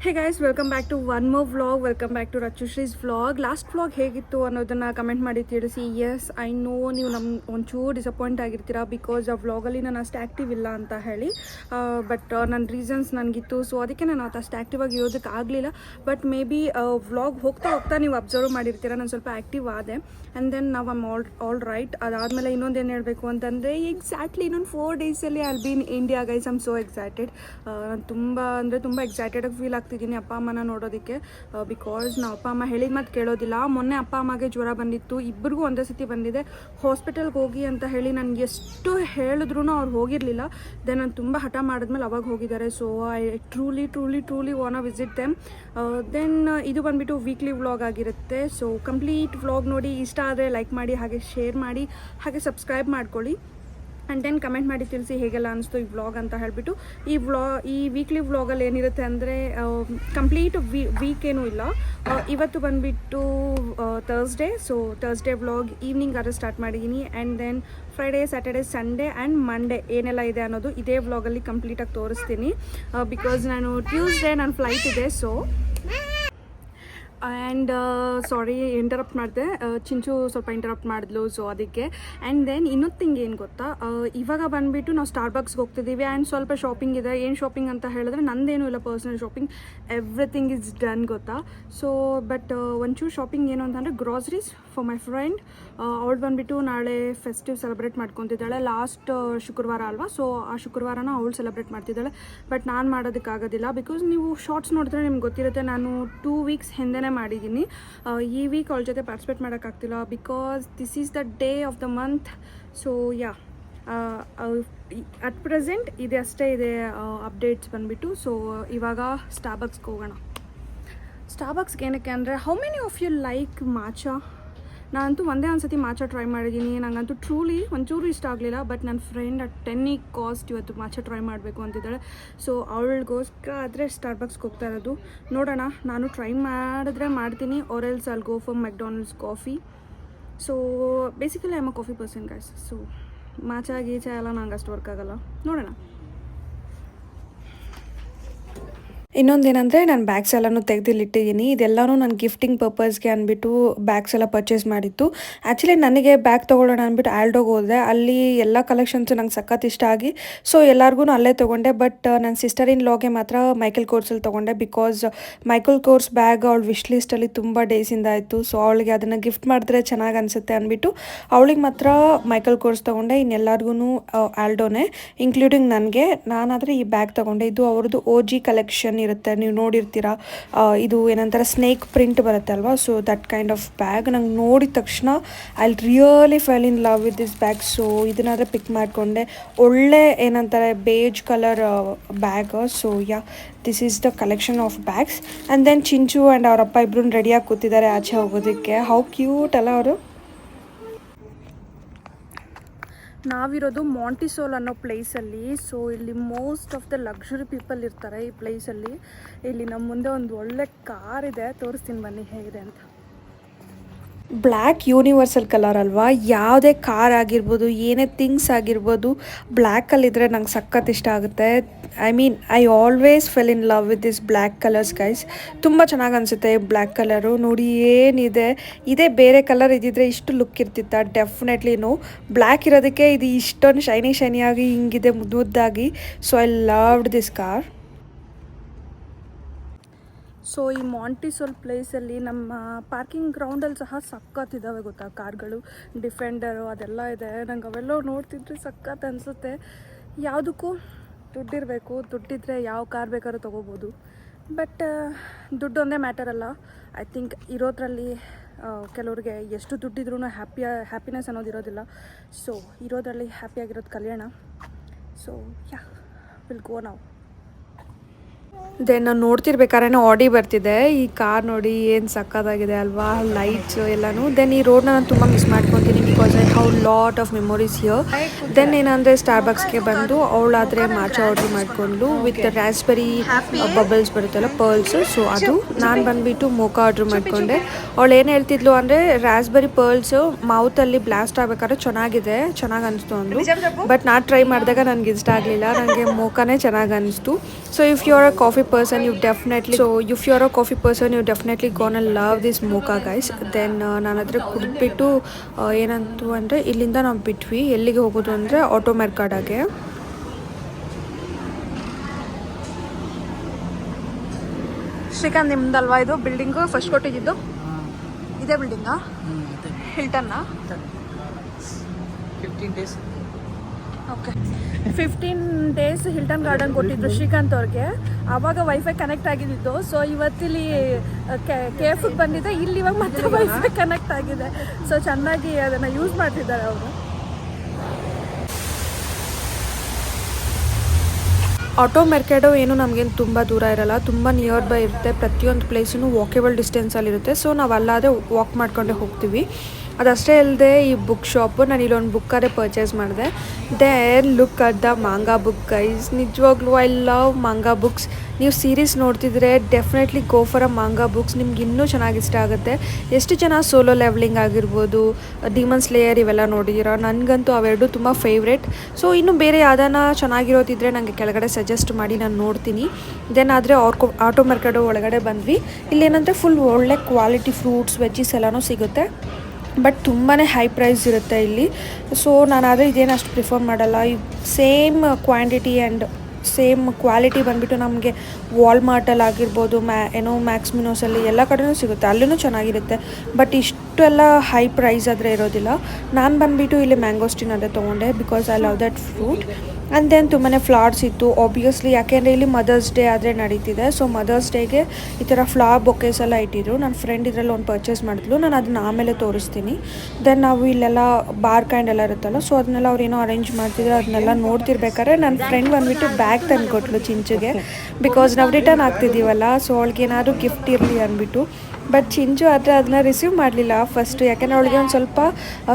Hey guys welcome back to one more vlog. Welcome back to Rachushree's vlog. Last vlog ಹೇಗಿತ್ತು ಅನ್ನೋದನ್ನು comment ಮಾಡಿ ತಿಳಿಸಿ. S, I know ನೀವು ಒಂಚೂರು ಡಿಸಪಾಯಿಂಟ್ ಆಗಿರ್ತೀರಾ ಬಿಕಾಸ್ ಆ ವ್ಲಾಗಲ್ಲಿ ನಾನು ಅಷ್ಟು ಆ್ಯಕ್ಟಿವ್ ಇಲ್ಲ ಅಂತ ಹೇಳಿ. ಬಟ್ ನನ್ನ ರೀಸನ್ಸ್ ನನಗಿತ್ತು, ಸೊ ಅದಕ್ಕೆ ನಾನು ಅಷ್ಟು ಆ್ಯಕ್ಟಿವ್ ಆಗಿ ಇರೋದಕ್ಕೆ ಆಗಲಿಲ್ಲ. ಬಟ್ ಮೇ ಬಿ ವ್ಲಾಗ್ ಹೋಗ್ತಾ ಹೋಗ್ತಾ ನೀವು ಅಬ್ಸರ್ವ್ ಮಾಡಿರ್ತೀರ, ನಾನು ಸ್ವಲ್ಪ ಆ್ಯಕ್ಟಿವ್ ಆದೆ. ಆ್ಯಂಡ್ ದೆನ್ ನಾವು ಆಲ್ ರೈಟ್. ಅದಾದಮೇಲೆ ಇನ್ನೊಂದೇನು ಹೇಳಬೇಕು ಅಂತಂದರೆ, ಎಕ್ಸಾಕ್ಟ್ಲಿ ಇನ್ನೊಂದು 4 ಡೇಸಲ್ಲಿ I'll be in India guys. I'm so excited. ನಾನು ತುಂಬ ಎಕ್ಸೈಟೆಡಾಗಿ ಫೀಲ್ ಆಗ್ತಿದ್ದೀನಿ ಅಪ್ಪ ಅಮ್ಮನ ನೋಡೋದಕ್ಕೆ. ಬಿಕಾಸ್ ನಾವು ಅಪ್ಪ ಅಮ್ಮ ಹೇಳಿದ ಮಾತು ಕೇಳೋದಿಲ್ಲ. ಮೊನ್ನೆ ಅಪ್ಪ ಅಮ್ಮಗೆ ಜ್ವರ ಬಂದಿತ್ತು, ಇಬ್ಬರಿಗೂ ಒಂದೇ ಸತಿ ಬಂದಿದೆ. ಹಾಸ್ಪಿಟಲ್ಗೆ ಹೋಗಿ ಅಂತ ಹೇಳಿ ನನಗೆ ಎಷ್ಟು ಹೇಳಿದ್ರು ಅವ್ರು ಹೋಗಿರಲಿಲ್ಲ. ದೆನ್ ನಾನು ತುಂಬ ಹಠ ಮಾಡಿದ್ಮೇಲೆ ಅವಾಗ ಹೋಗಿದ್ದಾರೆ. So I truly want visit them. Then ಇದು ಬಂದುಬಿಟ್ಟು ವೀಕ್ಲಿ ವ್ಲಾಗ್ ಆಗಿರುತ್ತೆ. ಸೊ ಕಂಪ್ಲೀಟ್ ವ್ಲಾಗ್ ನೋಡಿ, ಇಷ್ಟ ಆದರೆ ಲೈಕ್ ಮಾಡಿ, ಹಾಗೆ ಶೇರ್ ಮಾಡಿ, ಹಾಗೆ ಸಬ್ಸ್ಕ್ರೈಬ್ ಮಾಡ್ಕೊಳ್ಳಿ. ಆ್ಯಂಡ್ ದೆನ್ ಕಮೆಂಟ್ ಮಾಡಿ ತಿಳಿಸಿ ಹೇಗೆಲ್ಲ ಅನಿಸ್ತು ಈ ವ್ಲಾಗ್ ಅಂತ ಹೇಳಿಬಿಟ್ಟು. ಈ ವೀಕ್ಲಿ ವ್ಲಾಗಲ್ಲಿ ಏನಿರುತ್ತೆ ಅಂದರೆ, ಕಂಪ್ಲೀಟ್ ವೀಕ್ ಏನೂ ಇಲ್ಲ. ಇವತ್ತು ಬಂದುಬಿಟ್ಟು Thursday. So Thursday vlog evening ಆದ್ರೆ ಸ್ಟಾರ್ಟ್ ಮಾಡಿದ್ದೀನಿ. And then Friday, Saturday, Sunday and Monday ಏನೆಲ್ಲ ಇದೆ ಅನ್ನೋದು ಇದೇ ವ್ಲಾಗಲ್ಲಿ ಕಂಪ್ಲೀಟಾಗಿ ತೋರಿಸ್ತೀನಿ. ಬಿಕಾಸ್ ನಾನು ಟ್ಯೂಸ್ಡೇ ನನ್ನ ಫ್ಲೈಟ್ ಇದೆ. ಸೊ ಆ್ಯಂಡ್ ಸಾರಿ ಇಂಟರಪ್ಟ್ ಮಾಡಿದೆ, ಚಿಂಚು ಸ್ವಲ್ಪ ಇಂಟರಪ್ಟ್ ಮಾಡಿದ್ಲು, ಸೊ ಅದಕ್ಕೆ. ಆ್ಯಂಡ್ ದೆನ್ ಇನ್ನೊಂದು ಥಿಂಗ್ ಏನು ಗೊತ್ತಾ, ಇವಾಗ ಬಂದುಬಿಟ್ಟು ನಾವು ಸ್ಟಾರ್ಬಕ್ಸ್ಗೆ ಹೋಗ್ತಿದ್ದೀವಿ. ಆ್ಯಂಡ್ ಸ್ವಲ್ಪ ಶಾಪಿಂಗ್ ಇದೆ. ಏನು ಶಾಪಿಂಗ್ ಅಂತ ಹೇಳಿದ್ರೆ, ನಂದೇನೂ ಇಲ್ಲ personal shopping, everything is done ಗೊತ್ತಾ. ಸೊ ಬಟ್ ಒಂಚೂರು ಶಾಪಿಂಗ್ ಏನು ಅಂತಂದರೆ ಗ್ರಾಸರೀಸ್ ಫಾರ್ ಮೈ ಫ್ರೆಂಡ್. ಅವಳು ಬಂದುಬಿಟ್ಟು ನಾಳೆ ಫೆಸ್ಟಿವ್ ಸೆಲೆಬ್ರೇಟ್ ಮಾಡ್ಕೊತಿದ್ದಾಳೆ. ಲಾಸ್ಟ್ ಶುಕ್ರವಾರ ಅಲ್ವಾ, ಸೊ ಆ ಶುಕ್ರವಾರನ ಅವಳು ಸೆಲೆಬ್ರೇಟ್ ಮಾಡ್ತಿದ್ದಾಳೆ. ಬಟ್ ನಾನು ಮಾಡೋದಕ್ಕಾಗೋದಿಲ್ಲ ಬಿಕಾಸ್ ನೀವು ಶಾರ್ಟ್ಸ್ ನೋಡಿದ್ರೆ ನಿಮ್ಗೆ ಗೊತ್ತಿರುತ್ತೆ, ನಾನು 2 ವೀಕ್ಸ್ ಹಿಂದೆನೇ ಮಾಡಿದ್ದೀನಿ. ಈ ವೀಕ್ ಅವಳ ಜೊತೆ ಪಾರ್ಟಿಸಿಪೇಟ್ ಮಾಡೋಕ್ಕಾಗ್ತಿಲ್ಲ because this is the day of the month. So yeah, at present ಇದೆ ಅಷ್ಟೇ ಇದೆ ಅಪ್ಡೇಟ್ಸ್ ಬಂದುಬಿಟ್ಟು. ಸೊ ಇವಾಗ ಸ್ಟಾರ್ಬಕ್ಸ್ಗೆ ಹೋಗೋಣ. ಸ್ಟಾರ್ಬಕ್ಸ್ಗೆ ಏನಕ್ಕೆ ಅಂದರೆ, how many of you like matcha? ನಾನಂತೂ ಒಂದೇ ಒಂದು ಸತಿ ಮಾಚಾ ಟ್ರೈ ಮಾಡಿದ್ದೀನಿ. ನನಗಂತೂ ಟ್ರೂಲಿ ಒಂಚೂರು ಇಷ್ಟ ಆಗಲಿಲ್ಲ. ಬಟ್ ನನ್ನ ಫ್ರೆಂಡ್ ಅಟ್ 10 ಕಾಸ್ಟ್ ಇವತ್ತು ಮಾಚಾ ಟ್ರೈ ಮಾಡಬೇಕು ಅಂತಿದ್ದಾಳೆ. ಸೊ ಅವಳಿಗೋಸ್ಕರ ಆದರೆ ಸ್ಟಾರ್ಬಕ್ಸ್ಗೆ ಹೋಗ್ತಾ ಇರೋದು. ನೋಡೋಣ, ನಾನು ಟ್ರೈ ಮಾಡಿದ್ರೆ ಮಾಡ್ತೀನಿ, or else I'll go for McDonald's coffee. So basically I am a coffee person guys. So matcha ಗೀಚಾ ಎಲ್ಲ ನಂಗೆ ಅಷ್ಟು ವರ್ಕ್ ಆಗೋಲ್ಲ. ನೋಡೋಣ. ಇನ್ನೊಂದೇನೆಂದರೆ, ನಾನು ಬ್ಯಾಗ್ಸ್ ಎಲ್ಲನೂ ತೆಗೆದಿಲ್ಲಿಟ್ಟಿದ್ದೀನಿ. ಇದೆಲ್ಲನೂ ನಾನು ಗಿಫ್ಟಿಂಗ್ ಪರ್ಪಸ್ಗೆ ಅಂದ್ಬಿಟ್ಟು ಬ್ಯಾಗ್ಸ್ ಎಲ್ಲ ಪರ್ಚೇಸ್ ಮಾಡಿತ್ತು. ಆ್ಯಕ್ಚುಲಿ ನನಗೆ ಬ್ಯಾಗ್ ತೊಗೊಳ್ಳೋಣ ಅಂದ್ಬಿಟ್ಟು ಆಲ್ಡೋಗೆ ಹೋದೆ. ಅಲ್ಲಿ ಎಲ್ಲ ಕಲೆಕ್ಷನ್ಸು ನಂಗೆ ಸಖತ್ ಇಷ್ಟ ಆಗಿ ಸೊ ಎಲ್ಲರಿಗೂ ಅಲ್ಲೇ ತೊಗೊಂಡೆ. ಬಟ್ ನನ್ನ ಸಿಸ್ಟರ್ ಇನ್ ಲಾಗೆ ಮಾತ್ರ ಮೈಕಲ್ ಕೋರ್ಸಲ್ಲಿ ತೊಗೊಂಡೆ. ಬಿಕಾಸ್ ಮೈಕಲ್ ಕೋರ್ಸ್ ಬ್ಯಾಗ್ ಅವಳ ವಿಶ್ ಲಿಸ್ಟಲ್ಲಿ ತುಂಬ ಡೇಸಿಂದ ಆಯಿತು. ಸೊ ಅವಳಿಗೆ ಅದನ್ನು ಗಿಫ್ಟ್ ಮಾಡಿದ್ರೆ ಚೆನ್ನಾಗಿ ಅನಿಸುತ್ತೆ ಅಂದ್ಬಿಟ್ಟು ಅವಳಿಗೆ ಮಾತ್ರ ಮೈಕಲ್ ಕೋರ್ಸ್ ತೊಗೊಂಡೆ. ಇನ್ನೆಲ್ಲರಿಗೂ ಆಲ್ಡೋನೇ, ಇನ್ಕ್ಲೂಡಿಂಗ್ ನನಗೆ. ನಾನಾದರೆ ಈ ಬ್ಯಾಗ್ ತೊಗೊಂಡೆ. ಇದು ಅವ್ರದ್ದು OG ಕಲೆಕ್ಷನ್ ಇರುತ್ತೆ, ನೀವು ನೋಡಿರ್ತೀರಾ. ಇದು ಏನಂತಾರೆ, ಸ್ನೇಕ್ ಪ್ರಿಂಟ್ ಬರುತ್ತೆ ಅಲ್ವಾ. So that kind of bag ನಂಗೆ ನೋಡಿದ ತಕ್ಷಣ I really fell in love with this bag. So ಇದನ್ನಾದರೆ ಪಿಕ್ ಮಾಡಿಕೊಂಡೆ. ಒಳ್ಳೆ ಏನಂತಾರೆ, beige colour bag. So yeah, this is the collection of bags. And then Chinchu and ಅವರಪ್ಪ ಇಬ್ಬರು ರೆಡಿಯಾಗಿ ಕೂತಿದ್ದಾರೆ ಆಚೆ ಹೋಗೋದಕ್ಕೆ. ಹೌ ಕ್ಯೂಟ್ ಅಲ್ಲ ಅವರು. ನಾವಿರೋದು ಮಾಂಟಿಸೋಲ್ ಅನ್ನೋ ಪ್ಲೇಸಲ್ಲಿ. ಸೊ ಇಲ್ಲಿ most of the luxury people ಇರ್ತಾರೆ ಈ ಪ್ಲೇಸಲ್ಲಿ. ಇಲ್ಲಿ ನಮ್ಮ ಮುಂದೆ ಒಂದು ಒಳ್ಳೆ ಕಾರ್ ಇದೆ, ತೋರಿಸ್ತೀನಿ ಬನ್ನಿ ಹೇಗಿದೆ ಅಂತ. ಬ್ಲ್ಯಾಕ್ ಯೂನಿವರ್ಸಲ್ ಕಲರ್ ಅಲ್ವಾ. ಯಾವುದೇ ಕಾರ್ ಆಗಿರ್ಬೋದು, ಏನೇ ಥಿಂಗ್ಸ್ ಆಗಿರ್ಬೋದು, ಬ್ಲ್ಯಾಕಲ್ಲಿದ್ದರೆ ನಂಗೆ ಸಖತ್ ಇಷ್ಟ ಆಗುತ್ತೆ. I always fell in love with this black colours guys. ತುಂಬ ಚೆನ್ನಾಗಿ ಅನಿಸುತ್ತೆ ಬ್ಲ್ಯಾಕ್ ಕಲರು. ನೋಡಿ ಏನಿದೆ, ಇದೇ ಬೇರೆ ಕಲರ್ ಇದ್ದಿದ್ರೆ ಇಷ್ಟು ಲುಕ್ ಇರ್ತಿತ್ತ? Definitely no. ಬ್ಲ್ಯಾಕ್ ಇರೋದಕ್ಕೆ ಇದು ಇಷ್ಟೊಂದು ಶೈನಿಯಾಗಿ ಹಿಂಗಿದೆ ಮುದ್ದಾಗಿ. So I loved this car. So ಈ ಮಾಂಟಿಸೋಲ್ ಪ್ಲೇಸಲ್ಲಿ ನಮ್ಮ ಪಾರ್ಕಿಂಗ್ ಗ್ರೌಂಡಲ್ಲಿ ಸಹ ಸಖತ್ತಿದ್ದಾವೆ ಗೊತ್ತಾ ಕಾರ್ಗಳು, ಡಿಫೆಂಡರು ಅದೆಲ್ಲ ಇದೆ. ನಂಗೆ ಅವೆಲ್ಲೋ ನೋಡ್ತಿದ್ರೆ ಸಖತ್ ಅನಿಸುತ್ತೆ. ಯಾವುದಕ್ಕೂ ದುಡ್ಡಿರಬೇಕು, ದುಡ್ಡಿದ್ರೆ ಯಾವ ಕಾರ್ ಬೇಕಾದ್ರೂ ತೊಗೋಬೋದು. ಬಟ್ ದುಡ್ಡು ಒಂದೇ ಮ್ಯಾಟರ್ ಅಲ್ಲ. ಐ ಥಿಂಕ್ ಇರೋದ್ರಲ್ಲಿ ಕೆಲವ್ರಿಗೆ ಎಷ್ಟು ದುಡ್ಡಿದ್ರೂ ಹ್ಯಾಪಿನೆಸ್ ಅನ್ನೋದು ಇರೋದಿಲ್ಲ. ಸೊ ಇರೋದ್ರಲ್ಲಿ ಹ್ಯಾಪಿಯಾಗಿರೋದು ಕಲಿಯೋಣ. ಸೊ ಯಾ, ವಿಲ್ ಗೋ ನಾವು. ದೆನ್ ನಾನು ನೋಡ್ತಿರ್ಬೇಕಾದ್ರೆ ಆಡಿ ಬರ್ತಿದೆ. ಈ ಕಾರ್ ನೋಡಿ ಏನು ಸಕ್ಕತ್ತಾಗಿದೆ ಅಲ್ವಾ, ಲೈಟ್ಸು ಎಲ್ಲನೂ. ದೆನ್ ಈ ರೋಡ್ನ ನಾನು ತುಂಬ ಮಿಸ್ ಮಾಡ್ಕೊತೀನಿ because I have lot of memories here. Then ಏನಂದರೆ, ಸ್ಟಾರ್ಬಕ್ಸ್ಗೆ ಬಂದು ಅವಳಾದರೆ ಮಾಚಾ ಆರ್ಡ್ರ್ ಮಾಡಿಕೊಂಡು ವಿತ್ ರಾಸ್ಬೆರಿ ಬಬಲ್ಸ್ ಬರುತ್ತಲ್ಲ, ಪರ್ಲ್ಸು. ಸೊ ಅದು. ನಾನು ಬಂದುಬಿಟ್ಟು ಮೋಕಾ ಆರ್ಡ್ರ್ ಮಾಡಿಕೊಂಡೆ. ಅವಳು ಏನು ಹೇಳ್ತಿದ್ಲು ಅಂದರೆ, ರಾಸ್ಬೆರಿ ಪರ್ಲ್ಸು ಮೌತಲ್ಲಿ ಬ್ಲಾಸ್ಟ್ ಆಗಬೇಕಾದ್ರೆ ಚೆನ್ನಾಗಿ ಅನಿಸ್ತು ಅಂದರು. ಬಟ್ ನಾನು ಟ್ರೈ ಮಾಡಿದಾಗ ನನಗೆ ಇಷ್ಟ ಆಗಲಿಲ್ಲ, ನನಗೆ ಮೋಕಾನೇ ಚೆನ್ನಾಗಿ ಅನಿಸ್ತು. So if you are a coffee person, you definitely gonna love this mocha guys. Then ನಾನು ಅದರ ಕುಡಿದ್ಬಿಟ್ಟು ಏನಂತು ಅಂದರೆ ಇಲ್ಲಿಂದ ನಾವು ಬಿಟ್ವಿ. ಎಲ್ಲಿಗೆ ಹೋಗೋದು ಅಂದರೆ ಆಟೋ ಮೆರ್ಕಾಡಾಗೆ. ಶ್ರೀಕಾಂತ್ ನಿಮ್ದಲ್ವಾ ಇದು ಬಿಲ್ಡಿಂಗು ಫಸ್ಟ್ ಕೊಟ್ಟಿದ್ದು? ಇದೇ ಬಿಲ್ಡಿಂಗಾ? ಹಿಲ್ಟನ್ನಾ? 15 days. Okay 15 days Hilton garden ಕೊಟ್ಟಿದ್ರು ಶ್ರೀಕಾಂತ್ ಅವ್ರಿಗೆ. ಆವಾಗ ವೈಫೈ ಕನೆಕ್ಟ್ ಆಗಿದ್ದು. ಸೊ ಇವತ್ತಿಲ್ಲಿ KFಗೆ ಬಂದಿದೆ, ಇಲ್ಲಿ ಇವಾಗ ಮತ್ತೆ ವೈಫೈ ಕನೆಕ್ಟ್ ಆಗಿದೆ. ಸೊ ಚೆನ್ನಾಗಿ ಅದನ್ನು ಯೂಸ್ ಮಾಡ್ತಿದ್ದಾರೆ ಅವರು. ಆಟೋ ಮೆರ್ಕ್ಯಾಡೋ ಏನು ನಮಗೇನು ತುಂಬ ದೂರ ಇರಲ್ಲ, ತುಂಬ ನಿಯರ್ ಬೈ ಇರುತ್ತೆ. ಪ್ರತಿಯೊಂದು ಪ್ಲೇಸೂ ವಾಕೇಬಲ್ ಡಿಸ್ಟೆನ್ಸಲ್ಲಿರುತ್ತೆ. ಸೊ ನಾವು ಅಲ್ಲಾದರೆ ವಾಕ್ ಮಾಡ್ಕೊಂಡೆ ಹೋಗ್ತೀವಿ. ಅದಷ್ಟೇ ಅಲ್ಲದೆ ಈ ಬುಕ್ ಶಾಪು, ನಾನು ಇಲ್ಲೊಂದು ಬುಕ್ಕಾರೆ ಪರ್ಚೇಸ್ ಮಾಡಿದೆ. Then look at the manga book guys. ನಿಜವಾಗ್ಲೂ ಐ ಲವ್ ಮಾಂಗಾ ಬುಕ್ಸ್. ನೀವು ಸೀರೀಸ್ ನೋಡ್ತಿದ್ರೆ definitely go for a manga books, ನಿಮ್ಗೆ ಇನ್ನೂ ಚೆನ್ನಾಗಿ ಇಷ್ಟ ಆಗುತ್ತೆ. ಎಷ್ಟು ಜನ ಸೋಲೋ ಲೆವೆಲಿಂಗ್ ಆಗಿರ್ಬೋದು, ಡಿಮನ್ ಸ್ಲೇಯರ್ ಇವೆಲ್ಲ ನೋಡಿದ್ದೀರಾ? ನನಗಂತೂ ಅವೆರಡು ತುಂಬ ಫೇವ್ರೇಟ್. ಸೊ ಇನ್ನು ಬೇರೆ ಯಾವ್ದಾನ ಚೆನ್ನಾಗಿರೋದಿದ್ರೆ ನನಗೆ ಕೆಳಗಡೆ ಸಜೆಸ್ಟ್ ಮಾಡಿ, ನಾನು ನೋಡ್ತೀನಿ. ದೆನ್ ಆದರೆ ಆಟೋ ಮೆರ್ಕ್ಯಾಡೋ ಒಳಗಡೆ ಬಂದ್ವಿ. ಇಲ್ಲೇನಂದರೆ ಫುಲ್ ಒಳ್ಳೆ ಕ್ವಾಲಿಟಿ ಫ್ರೂಟ್ಸ್ ವೆಜ್ಜೀಸ್ ಎಲ್ಲನೂ ಸಿಗುತ್ತೆ. ಬಟ್ ತುಂಬಾ ಹೈ ಪ್ರೈಸ್ ಇರುತ್ತೆ ಇಲ್ಲಿ. ಸೊ ನಾನಾದರೆ ಇದೇನು ಅಷ್ಟು ಪ್ರಿಫರ್ ಮಾಡಲ್ಲ. Same quantity and same quality ಬಂದುಬಿಟ್ಟು ನಮಗೆ ವಾಲ್ಮಾರ್ಟಲ್ಲಿ ಆಗಿರ್ಬೋದು, ಮ್ಯಾಕ್ಸ್ ಮಿನೋಸಲ್ಲಿ ಎಲ್ಲ ಕಡೆನೂ ಸಿಗುತ್ತೆ, ಅಲ್ಲೂ ಚೆನ್ನಾಗಿರುತ್ತೆ. ಬಟ್ ಇಷ್ಟೆಲ್ಲ ಹೈ ಪ್ರೈಸ್ ಆದರೆ ಇರೋದಿಲ್ಲ. ನಾನು ಬಂದುಬಿಟ್ಟು ಇಲ್ಲಿ ಮ್ಯಾಂಗೋಸ್ಟಿನ್ ಅದೇ ತೊಗೊಂಡೆ, because I love that fruit. And then ತುಂಬಾ ಫ್ಲವರ್ಸ್ ಇತ್ತು ಆಬ್ವಿಯಸ್ಲಿ, ಯಾಕೆಂದರೆ ಇಲ್ಲಿ ಮದರ್ಸ್ ಡೇ ಆದರೆ ನಡೀತಿದೆ. ಸೊ ಮದರ್ಸ್ ಡೇಗೆ ಈ ಥರ ಫ್ಲವರ್ ಬೊಕೇಸ್ ಎಲ್ಲ ಇಟ್ಟಿದ್ರು. ನನ್ನ ಫ್ರೆಂಡ್ ಇದರಲ್ಲಿ ಒಂದು ಪರ್ಚೇಸ್ ಮಾಡಿದ್ಲು, ನಾನು ಅದನ್ನ ಆಮೇಲೆ ತೋರಿಸ್ತೀನಿ. ದೆನ್ ನಾವು ಇಲ್ಲೆಲ್ಲ ಬಾರ್ ಕೈಂಡ್ ಎಲ್ಲ ಇರುತ್ತಲ್ಲ, ಸೊ ಅದನ್ನೆಲ್ಲ ಅವ್ರು ಏನೋ ಅರೇಂಜ್ ಮಾಡ್ತಿದ್ರು. ಅದನ್ನೆಲ್ಲ ನೋಡ್ತಿರ್ಬೇಕಾದ್ರೆ ನನ್ನ ಫ್ರೆಂಡ್ ಬಂದುಬಿಟ್ಟು ಬ್ಯಾಗ್ ತಂದು ಕೊಟ್ಲು ಚಿಂಚುಗೆ, ಬಿಕಾಸ್ ನಾವು ರಿಟರ್ನ್ ಆಗ್ತಿದ್ದೀವಲ್ಲ. ಸೊ ಅವಳಿಗೆ ಏನಾದರೂ ಗಿಫ್ಟ್ ಇರಲಿ ಅಂದ್ಬಿಟ್ಟು. ಬಟ್ ಚಿಂಚು ಆದರೆ ಅದನ್ನ ರಿಸೀವ್ ಮಾಡಲಿಲ್ಲ ಫಸ್ಟ್, ಯಾಕೆಂದರೆ ಅವಳಿಗೆ ಒಂದು ಸ್ವಲ್ಪ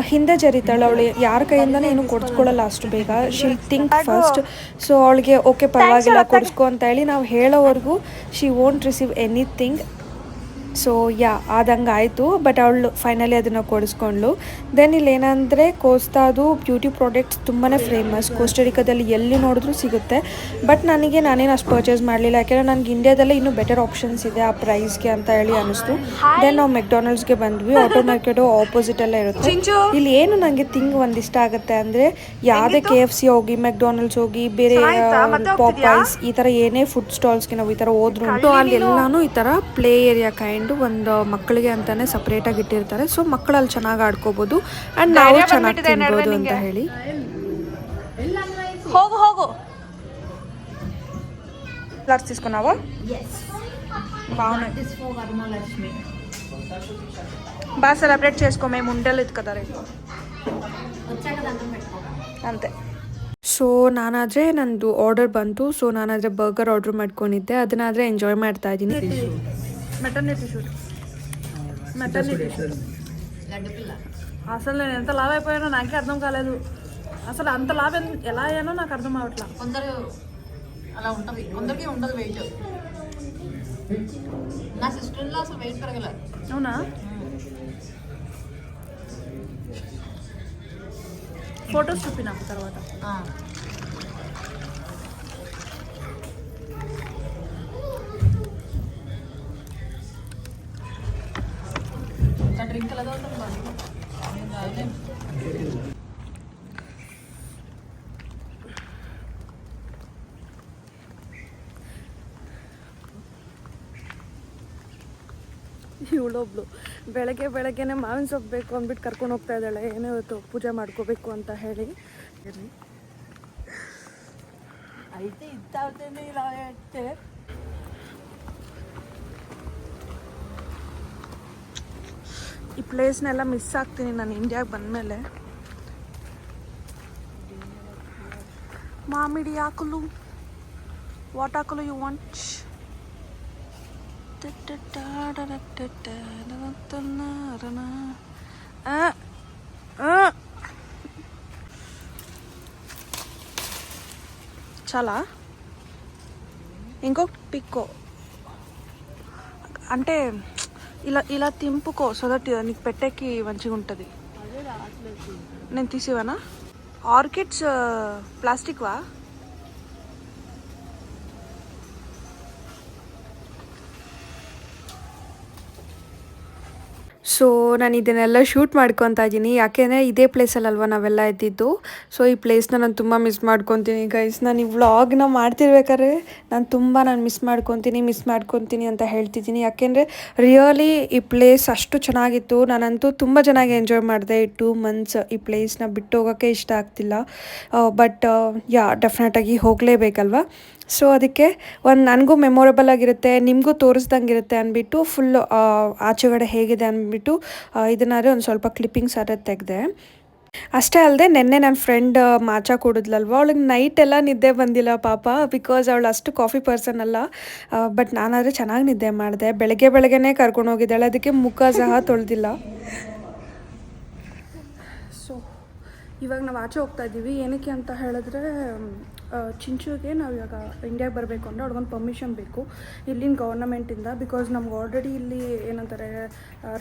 ಹಿಂದೆ ಜರಿತಾಳೆ. ಅವಳು ಯಾರ ಕೈಯಿಂದನೇ ಏನು ಕೊಡಿಸ್ಕೊಳ್ಳಲ್ಲ ಅಷ್ಟು ಬೇಗ. She'll think first. ಸೊ ಅವಳಿಗೆ ಓಕೆ ಪರವಾಗಿಲ್ಲ ಕೊಡಿಸ್ಕೊ ಅಂತ ಹೇಳಿ ನಾವು ಹೇಳೋವರೆಗೂ she won't receive anything. So ಆದಂಗೆ ಆಯಿತು. ಬಟ್ ಅವಳು ಫೈನಲಿ ಅದನ್ನು ಕೊಡಿಸ್ಕೊಂಡ್ಳು. ದೆನ್ ಇಲ್ಲಿ ಏನಂದರೆ ಕೋಸ್ತಾದು ಬ್ಯೂಟಿ ಪ್ರಾಡಕ್ಟ್ಸ್ ತುಂಬಾ ಫೇಮಸ್. ಕೋಸ್ಟರಿಕಾದಲ್ಲಿ ಎಲ್ಲಿ ನೋಡಿದ್ರೂ ಸಿಗುತ್ತೆ. ಬಟ್ ನಾನೇನು ಅಷ್ಟು ಪರ್ಚೇಸ್ ಮಾಡಲಿಲ್ಲ, ಯಾಕೆಂದರೆ ನನಗೆ ಇಂಡಿಯಾದಲ್ಲೇ ಇನ್ನೂ ಬೆಟರ್ ಆಪ್ಷನ್ಸ್ ಇದೆ ಆ ಪ್ರೈಸ್ಗೆ ಅಂತ ಹೇಳಿ ಅನ್ನಿಸ್ತು. ದೆನ್ ನಾವು ಮೆಕ್ಡೊನಾಲ್ಡ್ಸ್ಗೆ ಬಂದ್ವಿ. ಆಟೋ ಮೆರ್ಕ್ಯಾಡೋ ಆಪೋಸಿಟಲ್ಲೇ ಇರುತ್ತೆ. ಇಲ್ಲಿ ಏನು ನನಗೆ ಥಿಂಗ್ ಒಂದಿಷ್ಟ ಆಗುತ್ತೆ ಅಂದರೆ, ಯಾವುದೇ KFC ಹೋಗಿ, ಮೆಕ್ಡೊನಾಲ್ಡ್ಸ್ ಹೋಗಿ, ಬೇರೆ ಪಾಪೈಸ್ ಈ ಥರ ಏನೇ ಫುಡ್ ಸ್ಟಾಲ್ಸ್ಗೆ ನಾವು ಈ ಥರ ಹೋದ್ರು ಅಲ್ಲಿ ಎಲ್ಲಾನು ಈ ಥರ ಪ್ಲೇ ಏರಿಯಾ ಕೈಂಡ್ ಒಂದು ಮಕ್ಕಳಿಗೆ ಅಂತಾನೆ ಸಪ್ರೇಟಾಗಿ ಇಟ್ಟಿರ್ತಾರೆ. ಸೊ ಮಕ್ಕಳಲ್ಲಿ ಚೆನ್ನಾಗಿ ಆಡ್ಕೋಬೋದು ಆ್ಯಂಡ್ ನಾವು ಚೆನ್ನಾಗಿ ತಿನ್ಬೋದು ಅಂತ ಹೇಳಿ. ಹೋಗು ಹೋಗು ಫ್ಲವರ್ಸ್ తీసుకున్నావా? బాగా సెలబ్రేట్ చేసుకో. మేము ఉండలేదు కదా రేపు అంతే. ಸೊ ನಾನಾದರೆ ನಂದು ಆರ್ಡರ್ ಬಂತು. ಸೊ ನಾನಾದರೆ ಬರ್ಗರ್ ಆರ್ಡರ್ ಮಾಡ್ಕೊಂಡಿದ್ದೆ, ಅದನ್ನಾದರೆ ಎಂಜಾಯ್ ಮಾಡ್ತಾ ಇದ್ದೀನಿ. మెటర్నిటీ షూట్ అసలు నేను ఎంత లావ్ అయిపోయానో నాకే అర్థం కాలేదు. అసలు అంత లావ్ ఎలా అయ్యానో నాకు అర్థం అవట్లా. కొందరు అలా ఉంటుంది, కొందరికి ఉండదు వెయిట్. నా సిస్టర్లో అసలు వెయిట్ పెరగలే. అవునా? ఫొటోస్ చూపి నాకు తర్వాత. డ్రింక్ ఎలా ಇವಳೊಬ್ಳು ಬೆಳಗ್ಗೆನೆ ಮಾವಿನ ಸೊಪ್ಪು ಬೇಕು ಅಂದ್ಬಿಟ್ಟು ಕರ್ಕೊಂಡು ಹೋಗ್ತಾ ಇದ್ದಾಳೆ. ಏನೋ ಇವತ್ತು ಪೂಜೆ ಮಾಡ್ಕೋಬೇಕು ಅಂತ ಹೇಳಿ. అయితే ಇದ್ದಾವತ್ತೇನೆ ఇలా అంటే ಈ ಪ್ಲೇಸ್ನೆಲ್ಲ ಮಿಸ್ ಆಗ್ತೀನಿ ನಾನು ಇಂಡಿಯಾಗೆ ಬಂದಮೇಲೆ. ಮಾಮಿಡಿ ಆಕಲು, ವಾಟ್ ಆಕಲು ಯು ವಾಂಟ್? చాలా ఇంకొకటి పిక్కో అంటే ఇలా తింపుకో, సో దట్ నీకు పెట్టేకి మంచిగా ఉంటుంది. నేను తీసివానా? ఆర్కిడ్స్ ప్లాస్టిక్వా? ಸೊ ನಾನು ಇದನ್ನೆಲ್ಲ ಶೂಟ್ ಮಾಡ್ಕೊತಾ ಇದ್ದೀನಿ, ಯಾಕೆಂದರೆ ಇದೇ ಪ್ಲೇಸಲ್ಲಲ್ವ ನಾವೆಲ್ಲ ಇದ್ದಿದ್ದು. ಸೊ ಈ ಪ್ಲೇಸ್ನ ನಾನು ತುಂಬ ಮಿಸ್ ಮಾಡ್ಕೊತೀನಿ ಗೈಸ್. ನಾನು ಈ ವ್ಲಾಗ್ನ ಮಾಡ್ತಿರ್ಬೇಕಾದ್ರೆ ನಾನು ಮಿಸ್ ಮಾಡ್ಕೊತೀನಿ ಅಂತ ಹೇಳ್ತಿದ್ದೀನಿ. ಯಾಕೆಂದರೆ ರಿಯಲಿ ಈ ಪ್ಲೇಸ್ ಅಷ್ಟು ಚೆನ್ನಾಗಿತ್ತು. ನಾನಂತೂ ತುಂಬ ಚೆನ್ನಾಗಿ ಎಂಜಾಯ್ ಮಾಡಿದೆ. ಈ 2 months ಈ ಪ್ಲೇಸ್ನ ಬಿಟ್ಟು ಹೋಗೋಕ್ಕೆ ಇಷ್ಟ ಆಗ್ತಿಲ್ಲ. ಬಟ್ ಡೆಫಿನೆಟಾಗಿ ಹೋಗಲೇಬೇಕಲ್ವ. ಸೊ ಅದಕ್ಕೆ ನನಗೂ ಮೆಮೊರೇಬಲ್ ಆಗಿರುತ್ತೆ, ನಿಮಗೂ ತೋರಿಸ್ದಂಗಿರುತ್ತೆ ಅಂದ್ಬಿಟ್ಟು ಫುಲ್ ಆಚೆಗಡೆ ಹೇಗಿದೆ ಅಂದ್ಬಿಟ್ಟು ಇದನ್ನಾದ್ರೆ ಒಂದು ಸ್ವಲ್ಪ ಕ್ಲಿಪ್ಪಿಂಗ್ಸ್ ಅದೇ ತೆಗೆದೆ. ಅಷ್ಟೇ ಅಲ್ಲದೆ ನೆನ್ನೆ ನನ್ನ ಫ್ರೆಂಡ್ ಮಾಚಾ ಕುಡಿದ್ಲಲ್ವ, ಅವಳಿಗೆ ನೈಟ್ ಎಲ್ಲ ನಿದ್ದೆ ಬಂದಿಲ್ಲ ಪಾಪ, ಬಿಕಾಸ್ ಅವಳು ಅಷ್ಟು ಕಾಫಿ ಪರ್ಸನ್ ಅಲ್ಲ. ಬಟ್ ನಾನಾದರೆ ಚೆನ್ನಾಗಿ ನಿದ್ದೆ ಮಾಡಿದೆ. ಬೆಳಗ್ಗೆನೇ ಕರ್ಕೊಂಡು ಹೋಗಿದ್ದಾಳೆ, ಅದಕ್ಕೆ ಮುಖ ಸಹ ತೊಳೆದಿಲ್ಲ. ಸೊ ಇವಾಗ ನಾವು ಆಚೆ ಹೋಗ್ತಾ ಇದ್ದೀವಿ. ಏನಕ್ಕೆ ಅಂತ ಹೇಳಿದ್ರೆ ಚಿಂಚುಗೆ ನಾವು ಇವಾಗ ಇಂಡಿಯಾಗೆ ಬರಬೇಕು ಅಂದರೆ ಅವ್ಳಿಗೊಂದು ಪರ್ಮಿಷನ್ ಬೇಕು ಇಲ್ಲಿನ ಗೌರ್ನಮೆಂಟಿಂದ. ಬಿಕಾಸ್ ನಮ್ಗೆ ಆಲ್ರೆಡಿ ಇಲ್ಲಿ ಏನಂತಾರೆ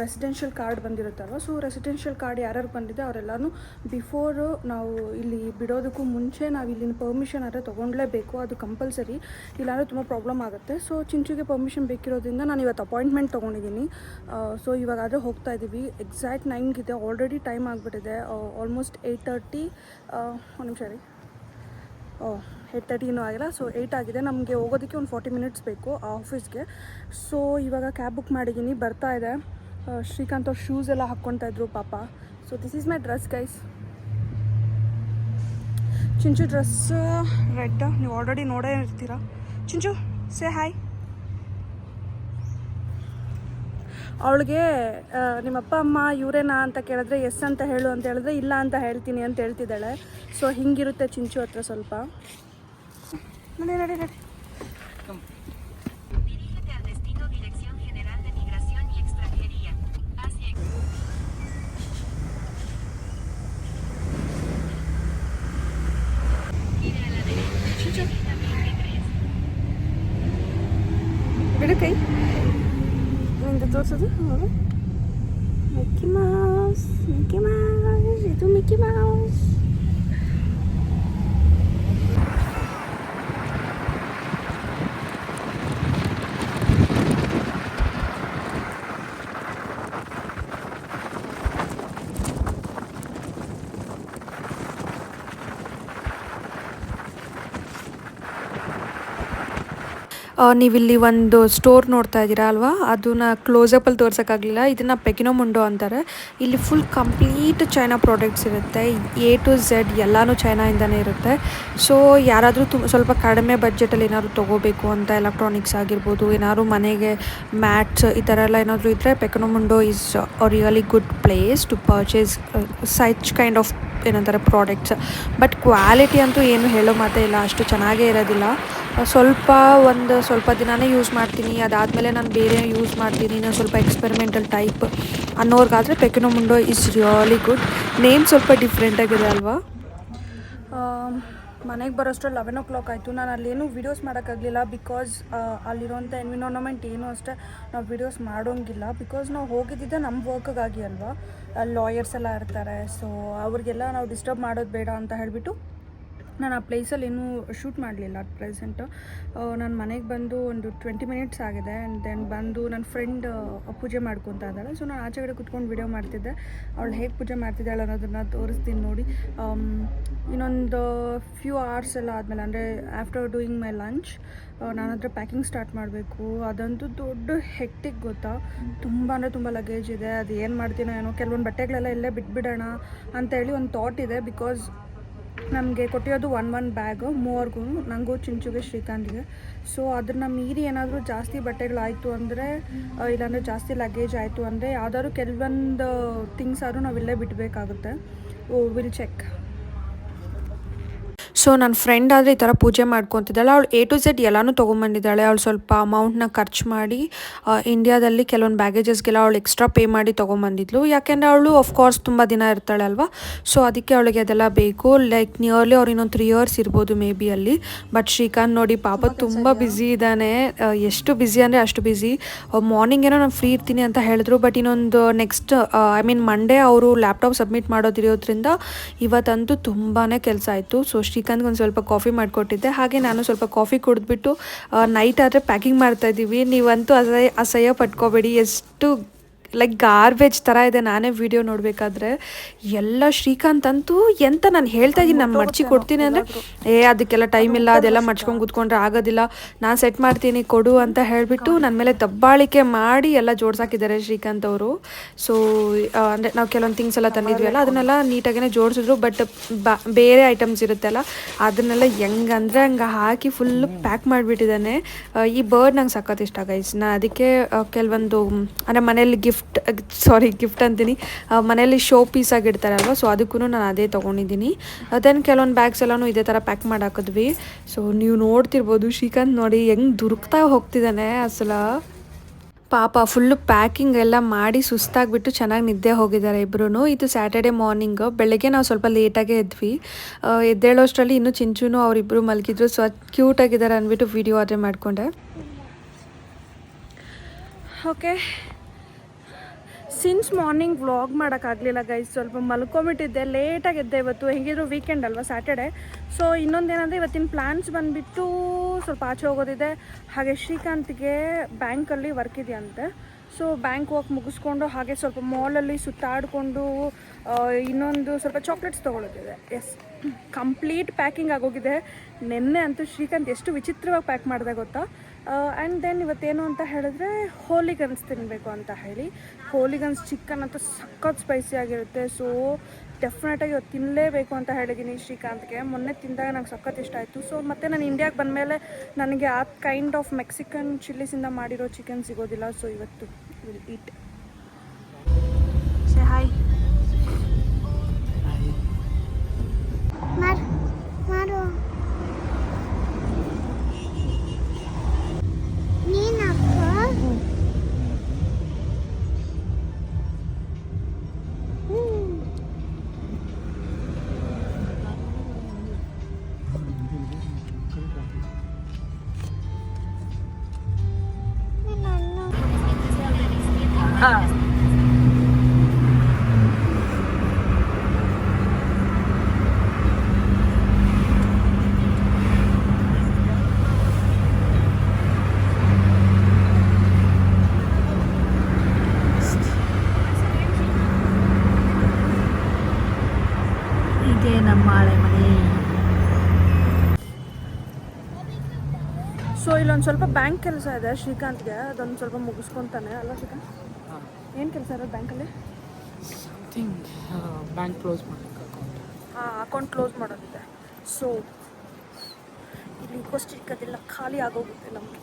ರೆಸಿಡೆನ್ಷಿಯಲ್ ಕಾರ್ಡ್ ಬಂದಿರುತ್ತಲ್ವ. ಸೊ ರೆಸಿಡೆನ್ಷಿಯಲ್ ಕಾರ್ಡ್ ಯಾರ್ಯಾರು ಬಂದಿದೆ ಅವರೆಲ್ಲನೂ ಬಿಫೋರು ನಾವು ಇಲ್ಲಿ ಬಿಡೋದಕ್ಕೂ ಮುಂಚೆ ನಾವು ಇಲ್ಲಿನ ಪರ್ಮಿಷನ್ ಆದರೆ ತೊಗೊಳ್ಲೇಬೇಕು, ಅದು ಕಂಪಲ್ಸರಿ, ಇಲ್ಲಾಂದರೆ ತುಂಬ ಪ್ರಾಬ್ಲಮ್ ಆಗುತ್ತೆ. ಸೊ ಚಿಂಚುಗೆ ಪರ್ಮಿಷನ್ ಬೇಕಿರೋದ್ರಿಂದ ನಾನು ಇವತ್ತು ಅಪಾಯಿಂಟ್ಮೆಂಟ್ ತೊಗೊಂಡಿದ್ದೀನಿ. ಸೊ ಇವಾಗಾದರೆ ಹೋಗ್ತಾ ಇದ್ದೀವಿ. ಎಕ್ಸಾಕ್ಟ್ 9 ಆಲ್ರೆಡಿ ಟೈಮ್ ಆಗಿಬಿಟ್ಟಿದೆ, ಆಲ್ಮೋಸ್ಟ್ 8:30. ಒಂದು ನಿಮಿಷ ರೀ, 8:30 ಇನ್ನೂ ಆಗಿಲ್ಲ. ಸೊ 8 ಆಗಿದೆ. ನಮಗೆ ಹೋಗೋದಕ್ಕೆ ಒಂದು 40 minutes ಬೇಕು ಆ ಆಫೀಸ್ಗೆ. ಸೊ ಇವಾಗ ಕ್ಯಾಬ್ ಬುಕ್ ಮಾಡಿದ್ದೀನಿ, ಬರ್ತಾ ಇದೆ. ಶ್ರೀಕಾಂತ್ ಅವ್ರ ಶೂಸ್ ಎಲ್ಲ ಹಾಕ್ಕೊತಾ ಇದ್ರು ಪಾಪ. So this is my dress guys. Chinchu dress red, ನೀವು ಆಲ್ರೆಡಿ ನೋಡೇ ಇರ್ತೀರಾ. Chinchu say hi. ಅವಳಿಗೆ ನಿಮ್ಮ ಅಪ್ಪ ಅಮ್ಮ ಇವರೇನಾ ಅಂತ ಕೇಳಿದ್ರೆ ಎಸ್ ಅಂತ ಹೇಳು ಅಂತ ಹೇಳಿದ್ರೆ ಇಲ್ಲ ಅಂತ ಹೇಳ್ತೀನಿ ಅಂತ ಹೇಳ್ತಿದ್ದಾಳೆ. ಸೊ ಹಿಂಗಿರುತ್ತೆ ಚಿಂಚು ಹತ್ರ ಸ್ವಲ್ಪ. ನಡಿ ಬಿಡು ಕೈ ನಿಂದ ತೋರಿಸೋದು. ಮಿಕ್ಕಿ ಮೌಸ್ ಇದು ಮಿಕ್ಕಿ ಮೌಸ್. ನೀವಿಲ್ಲಿ ಒಂದು ಸ್ಟೋರ್ ನೋಡ್ತಾ ಇದ್ದೀರಾ ಅಲ್ವಾ, ಅದನ್ನ ಕ್ಲೋಸಪ್ಪಲ್ಲಿ ತೋರ್ಸೋಕ್ಕಾಗಲಿಲ್ಲ. ಇದನ್ನು ಪೆಕಿನೋಮುಂಡೋ ಅಂತಾರೆ. ಇಲ್ಲಿ ಫುಲ್ ಕಂಪ್ಲೀಟ್ ಚೈನಾ ಪ್ರಾಡಕ್ಟ್ಸ್ ಇರುತ್ತೆ, A to Z ಎಲ್ಲನೂ ಚೈನಾಯಿಂದನೇ ಇರುತ್ತೆ. ಸೊ ಯಾರಾದರೂ ಸ್ವಲ್ಪ ಕಡಿಮೆ ಬಡ್ಜೆಟಲ್ಲಿ ಏನಾದರೂ ತೊಗೋಬೇಕು ಅಂತ, ಎಲೆಕ್ಟ್ರಾನಿಕ್ಸ್ ಆಗಿರ್ಬೋದು, ಏನಾದರೂ ಮನೆಗೆ ಮ್ಯಾಟ್ಸ್ ಈ ಥರ ಎಲ್ಲ ಏನಾದರೂ ಇದ್ದರೆ Pequeno Mundo is a really good place to purchase such kind of ಏನಂತಾರೆ ಪ್ರಾಡಕ್ಟ್ಸ್. ಬಟ್ ಕ್ವಾಲಿಟಿ ಅಂತೂ ಏನು ಹೇಳೋ ಮಾತೇ ಇಲ್ಲ, ಅಷ್ಟು ಚೆನ್ನಾಗೇ ಇರೋದಿಲ್ಲ. ಸ್ವಲ್ಪ ದಿನವೇ ಯೂಸ್ ಮಾಡ್ತೀನಿ, ಅದಾದಮೇಲೆ ನಾನು ಬೇರೆ ಯೂಸ್ ಮಾಡ್ತೀನಿ, ನಾನು ಸ್ವಲ್ಪ ಎಕ್ಸ್ಪೆರಿಮೆಂಟಲ್ ಟೈಪ್ ಅನ್ನೋರ್ಗಾದರೆ Pequeno Mundo is really good. Name ಸ್ವಲ್ಪ ಡಿಫ್ರೆಂಟಾಗಿದೆ ಅಲ್ವಾ. ಮನೆಗೆ ಬರೋಷ್ಟರಲ್ಲಿ 11 o'clock ಆಯಿತು. ನಾನು ಅಲ್ಲೇನೂ ವೀಡಿಯೋಸ್ ಮಾಡೋಕ್ಕಾಗಲಿಲ್ಲ, ಬಿಕಾಸ್ ಅಲ್ಲಿರೋಂಥ ಎನ್ವಿರಾನ್ಮೆಂಟ್ ಏನೂ ಅಷ್ಟೇ ನಾವು ವೀಡಿಯೋಸ್ ಮಾಡೋಂಗಿಲ್ಲ. ಬಿಕಾಸ್ ನಾವು ಹೋಗಿದ್ದಿದ್ದೆ ನಮ್ಮ ವರ್ಕ್ಗಾಗಿ ಅಲ್ವಾ, ಅಲ್ಲಿ ಲಾಯರ್ಸ್ ಎಲ್ಲ ಇರ್ತಾರೆ. ಸೊ ಅವ್ರಿಗೆಲ್ಲ ನಾವು ಡಿಸ್ಟರ್ಬ್ ಮಾಡೋದು ಬೇಡ ಅಂತ ಹೇಳಿಬಿಟ್ಟು ನಾನು ಆ ಪ್ಲೇಸಲ್ಲಿ ಏನೂ ಶೂಟ್ ಮಾಡಲಿಲ್ಲ ಅಟ್ ಪ್ರೆಸೆಂಟು. ನಾನು ಮನೆಗೆ ಬಂದು ಒಂದು 20 minutes ಆಗಿದೆ. ಆ್ಯಂಡ್ ದೆನ್ ಬಂದು ನನ್ನ ಫ್ರೆಂಡ್ ಪೂಜೆ ಮಾಡ್ಕೊತಾ ಇದ್ದಾಳೆ. ಸೊ ನಾನು ಆಚೆಗಡೆ ಕುತ್ಕೊಂಡು ವಿಡಿಯೋ ಮಾಡ್ತಿದ್ದೆ. ಅವಳು ಹೇಗೆ ಪೂಜೆ ಮಾಡ್ತಿದ್ದಾಳೆ ಅನ್ನೋದನ್ನು ತೋರಿಸ್ತೀನಿ ನೋಡಿ. ಇನ್ನೊಂದು ಫ್ಯೂ ಅವರ್ಸ್ ಎಲ್ಲ ಆದಮೇಲೆ, ಅಂದರೆ ಆಫ್ಟರ್ ಡೂಯಿಂಗ್ ಮೈ ಲಂಚ್, ನಾನಂದರೆ ಪ್ಯಾಕಿಂಗ್ ಸ್ಟಾರ್ಟ್ ಮಾಡಬೇಕು. ಅದಂತೂ ದೊಡ್ಡ ಹೆಕ್ಟಿಕ್ ಗೊತ್ತಾ, ತುಂಬ ಲಗೇಜ್ ಇದೆ. ಅದು ಏನು ಮಾಡ್ತೀನೋ ಏನೋ, ಕೆಲವೊಂದು ಬಟ್ಟೆಗಳೆಲ್ಲ ಇಲ್ಲೇ ಬಿಟ್ಬಿಡೋಣ ಅಂತೇಳಿ ಒಂದು ಥಾಟ್ ಇದೆ. ಬಿಕಾಸ್ ನಮಗೆ ಕೊಟ್ಟಿರೋದು 1 ಬ್ಯಾಗು ಮೂವರ್ಗೂ, ನನಗೂ, ಚಿಂಚುಗೆ, ಶ್ರೀಕಾಂತ್ಗೆ. ಸೊ ಅದನ್ನು ಮೀರಿ ಏನಾದರೂ ಜಾಸ್ತಿ ಬಟ್ಟೆಗಳಾಯಿತು ಅಂದರೆ, ಇಲ್ಲಾಂದರೆ ಜಾಸ್ತಿ ಲಗೇಜ್ ಆಯಿತು ಅಂದರೆ, ಯಾವ್ದಾದ್ರು ಕೆಲವೊಂದು ಥಿಂಗ್ಸ್ ಆದರೂ ನಾವು ಇಲ್ಲೇ ಬಿಡಬೇಕಾಗುತ್ತೆ. Will check. ಸೊ ನನ್ನ ಫ್ರೆಂಡ್ ಆದರೆ ಈ ಥರ ಪೂಜೆ ಮಾಡ್ಕೊತಿದ್ದಾಳೆ. ಅವಳು A to Z ಎಲ್ಲನೂ ತೊಗೊಂಬಂದಿದ್ದಾಳೆ. ಅವಳು ಸ್ವಲ್ಪ ಅಮೌಂಟ್ನ ಖರ್ಚು ಮಾಡಿ ಇಂಡಿಯಾದಲ್ಲಿ ಕೆಲವೊಂದು ಬ್ಯಾಗೇಜಸ್ಗೆಲ್ಲ ಅವಳು ಎಕ್ಸ್ಟ್ರಾ ಪೇ ಮಾಡಿ ತೊಗೊಂಬಂದಿದ್ಲು. ಯಾಕೆಂದರೆ ಅವಳು ಆಫ್ಕೋರ್ಸ್ ತುಂಬ ದಿನ ಇರ್ತಾಳೆ ಅಲ್ವಾ. ಸೊ ಅದಕ್ಕೆ ಅವಳಿಗೆ ಅದೆಲ್ಲ ಬೇಕು. ಲೈಕ್ ನಿಯರ್ಲಿ ಅವ್ರು ಇನ್ನೊಂದು 3 years ಇರ್ಬೋದು ಮೇ ಬಿ ಅಲ್ಲಿ. ಬಟ್ ಶ್ರೀಕಾಂತ್ ನೋಡಿ ಪಾಪ ತುಂಬ ಬ್ಯುಸಿ ಇದ್ದಾನೆ. ಎಷ್ಟು ಬ್ಯುಸಿ ಅಂದರೆ ಅಷ್ಟು ಬ್ಯುಸಿ. ಮಾರ್ನಿಂಗ್ ಏನೋ ನಾನು ಫ್ರೀ ಇರ್ತೀನಿ ಅಂತ ಹೇಳಿದ್ರು. ಬಟ್ ಇನ್ನೊಂದು ನೆಕ್ಸ್ಟ್ ಮಂಡೇ ಅವರು ಲ್ಯಾಪ್ಟಾಪ್ ಸಬ್ಮಿಟ್ ಮಾಡೋದಿರೋದ್ರಿಂದ ಇವತ್ತಂತೂ ತುಂಬಾ ಕೆಲಸ ಆಯಿತು. ಸೊ ಶ್ರೀಕಾಂತ್ಗೆ ಒಂದು ಸ್ವಲ್ಪ ಕಾಫಿ ಮಾಡಿಕೊಟ್ಟಿದ್ದೆ. ಹಾಗೆ ನಾನು ಸ್ವಲ್ಪ ಕಾಫಿ ಕುಡಿದ್ಬಿಟ್ಟು ನೈಟ್ ಆದರೆ ಪ್ಯಾಕಿಂಗ್ ಮಾಡ್ತಾಯಿದ್ದೀವಿ. ನೀವಂತೂ ಅಸಹ್ಯ ಪಟ್ಕೋಬೇಡಿ, ಎಷ್ಟು ಲೈಕ್ ಗಾರ್ಬೇಜ್ ಥರ ಇದೆ. ನಾನೇ ವಿಡಿಯೋ ನೋಡಬೇಕಾದ್ರೆ ಎಲ್ಲ ಶ್ರೀಕಾಂತ್ ಅಂತೂ ಎಂತ ನಾನು ಹೇಳ್ತಾ ಇದ್ದೀನಿ, ನಾನು ಮಡ್ಚಿ ಕೊಡ್ತೀನಿ ಅಂದರೆ ಅದಕ್ಕೆಲ್ಲ ಟೈಮ್ ಇಲ್ಲ, ಅದೆಲ್ಲ ಮಡ್ಚ್ಕೊಂಡು ಕೂತ್ಕೊಂಡ್ರೆ ಆಗೋದಿಲ್ಲ, ನಾನು ಸೆಟ್ ಮಾಡ್ತೀನಿ ಕೊಡು ಅಂತ ಹೇಳಿಬಿಟ್ಟು ನನ್ನ ಮೇಲೆ ದಬ್ಬಾಳಿಕೆ ಮಾಡಿ ಎಲ್ಲ ಜೋಡ್ಸಾಕಿದ್ದಾರೆ ಶ್ರೀಕಾಂತ್ ಅವರು. ಸೊ ಅಂದರೆ ನಾವು ಕೆಲವೊಂದು ಥಿಂಗ್ಸ್ ಎಲ್ಲ ತಂದಿದ್ವಿ ಅಲ್ಲ, ಅದನ್ನೆಲ್ಲ ನೀಟಾಗೇ ಜೋಡಿಸಿದ್ರು. ಬಟ್ ಬೇರೆ ಐಟಮ್ಸ್ ಇರುತ್ತಲ್ಲ ಅದನ್ನೆಲ್ಲ ಹೆಂಗಂದ್ರೆ ಹಂಗೆ ಹಾಕಿ ಫುಲ್ಲು ಪ್ಯಾಕ್ ಮಾಡಿಬಿಟ್ಟಿದ್ದಾನೆ. ಈ ಬರ್ಡ್ ನಂಗೆ ಸಖತ್ ಇಷ್ಟ ಗೈಸ್. ನಾನು ಅದಕ್ಕೆ ಕೆಲವೊಂದು ಅಂದರೆ ಮನೇಲಿ ಗಿಫ್ಟ್ ಅಂತೀನಿ, ಮನೇಲಿ ಶೋ ಪೀಸ್ ಆಗಿಡ್ತಾರಲ್ವ, ಸೊ ಅದಕ್ಕೂ ನಾನು ಅದೇ ತೊಗೊಂಡಿದ್ದೀನಿ. ದೆನ್ ಕೆಲವೊಂದು ಬ್ಯಾಗ್ಸ್ ಎಲ್ಲನೂ ಇದೇ ಥರ ಪ್ಯಾಕ್ ಮಾಡಿ ಹಾಕಿದ್ವಿ. ಸೊ ನೀವು ನೋಡ್ತಿರ್ಬೋದು ಶ್ರೀಕಾಂತ್ ನೋಡಿ ಹೆಂಗೆ ದುರುಕ್ತಾ ಹೋಗ್ತಿದ್ದಾನೆ ಅಸಲ. ಪಾಪ ಫುಲ್ಲು ಪ್ಯಾಕಿಂಗ್ ಎಲ್ಲ ಮಾಡಿ ಸುಸ್ತಾಗಿಬಿಟ್ಟು ಚೆನ್ನಾಗಿ ನಿದ್ದೆ ಹೋಗಿದ್ದಾರೆ ಇಬ್ಬರೂ. ಇದು ಸ್ಯಾಟರ್ಡೆ ಮಾರ್ನಿಂಗ್, ಬೆಳಗ್ಗೆ ನಾವು ಸ್ವಲ್ಪ ಲೇಟಾಗೇ ಎದ್ವಿ. ಎದ್ದೇಳೋಷ್ಟರಲ್ಲಿ ಇನ್ನೂ ಚಿಂಚುನು ಅವರಿಬ್ಬರು ಮಲಗಿದ್ರು. ಸೊ ಅದು ಕ್ಯೂಟಾಗಿದ್ದಾರೆ ಅಂದ್ಬಿಟ್ಟು ವಿಡಿಯೋ ಆರ್ಡರ್ ಮಾಡಿಕೊಂಡೆ. ಓಕೆ, ಸಿನ್ಸ್ ಮಾರ್ನಿಂಗ್ ವ್ಲಾಗ್ ಮಾಡೋಕ್ಕಾಗಲಿಲ್ಲ ಗೈಸ್, ಸ್ವಲ್ಪ ಮಲ್ಕೊಂಬಿಟ್ಟಿದ್ದೆ, ಲೇಟಾಗಿ ಎದ್ದೆ. ಇವತ್ತು ಹೆಂಗಿದ್ರು ವೀಕೆಂಡ್ ಅಲ್ವಾ, ಸ್ಯಾಟರ್ಡೆ. ಸೊ ಇನ್ನೊಂದೇನಂದರೆ ಇವತ್ತಿನ ಪ್ಲ್ಯಾನ್ಸ್ ಬಂದುಬಿಟ್ಟು ಸ್ವಲ್ಪ ಆಚೆ ಹೋಗೋದಿದೆ. ಹಾಗೆ ಶ್ರೀಕಾಂತ್ಗೆ ಬ್ಯಾಂಕಲ್ಲಿ ವರ್ಕ್ ಇದೆಯಂತೆ. ಸೊ ಬ್ಯಾಂಕ್ ವರ್ಕ್ ಮುಗಿಸ್ಕೊಂಡು ಹಾಗೆ ಸ್ವಲ್ಪ ಮಾಲಲ್ಲಿ ಸುತ್ತಾಡಿಕೊಂಡು ಇನ್ನೊಂದು ಸ್ವಲ್ಪ ಚಾಕ್ಲೇಟ್ಸ್ ತೊಗೊಳೋದಿದೆ. ಎಸ್, ಕಂಪ್ಲೀಟ್ ಪ್ಯಾಕಿಂಗ್ ಆಗೋಗಿದೆ. ನೆನ್ನೆ ಅಂತೂ ಶ್ರೀಕಾಂತ್ ಎಷ್ಟು ವಿಚಿತ್ರವಾಗಿ ಪ್ಯಾಕ್ ಮಾಡಿದೆ ಗೊತ್ತಾ. ಆ್ಯಂಡ್ ದೆನ್ ಇವತ್ತೇನು ಅಂತ ಹೇಳಿದ್ರೆ ಹೋಲಿಗನ್ಸ್ ತಿನ್ನಬೇಕು ಅಂತ ಹೇಳಿ. ಹೋಲಿಗನ್ಸ್ ಚಿಕನ್ ಅಂತೂ ಸಖತ್ ಸ್ಪೈಸಿ ಆಗಿರುತ್ತೆ. ಸೊ ಡೆಫಿನೆಟಾಗಿ ಇವತ್ತು ತಿನ್ನಲೇಬೇಕು ಅಂತ ಹೇಳಿದ್ದೀನಿ ಶ್ರೀಕಾಂತ್ಗೆ. ಮೊನ್ನೆ ತಿಂದಾಗ ನಂಗೆ ಸಖತ್ ಇಷ್ಟ ಆಯಿತು. ಸೊ ಮತ್ತು ನಾನು ಇಂಡಿಯಾಗೆ ಬಂದಮೇಲೆ ನನಗೆ ಆ ಕೈಂಡ್ ಆಫ್ ಮೆಕ್ಸಿಕನ್ ಚಿಲ್ಲೀಸಿಂದ ಮಾಡಿರೋ ಚಿಕನ್ ಸಿಗೋದಿಲ್ಲ. ಸೊ ಇವತ್ತು ವಿಲ್ ಈಟ್. Say hi. ಇದೇ ನಮ್ಮ ಹಳೆ ಮನೆ. ಸೊ ಇಲ್ಲೊಂದು ಸ್ವಲ್ಪ ಬ್ಯಾಂಕ್ ಕೆಲಸ ಇದೆ ಶ್ರೀಕಾಂತ್ಗೆ, ಅದೊಂದು ಸ್ವಲ್ಪ ಮುಗಿಸ್ಕೊತಾನೆ ಅಲ್ಲ ಶ್ರೀಕಾಂತ್? ಏನು ಕೆಲಸ ಇರೋದು ಬ್ಯಾಂಕಲ್ಲಿ? ಬ್ಯಾಂಕ್ ಕ್ಲೋಸ್ ಮಾಡೋಕ್ಕೆ, ಅಕೌಂಟ್ ಕ್ಲೋಸ್ ಮಾಡೋದಿದೆ. ಸೊ ಇಲ್ಲಿ ಕೋಸ್ಟಿಕದೆಲ್ಲ ಖಾಲಿ ಆಗೋಗುತ್ತೆ ನಮಗೆ.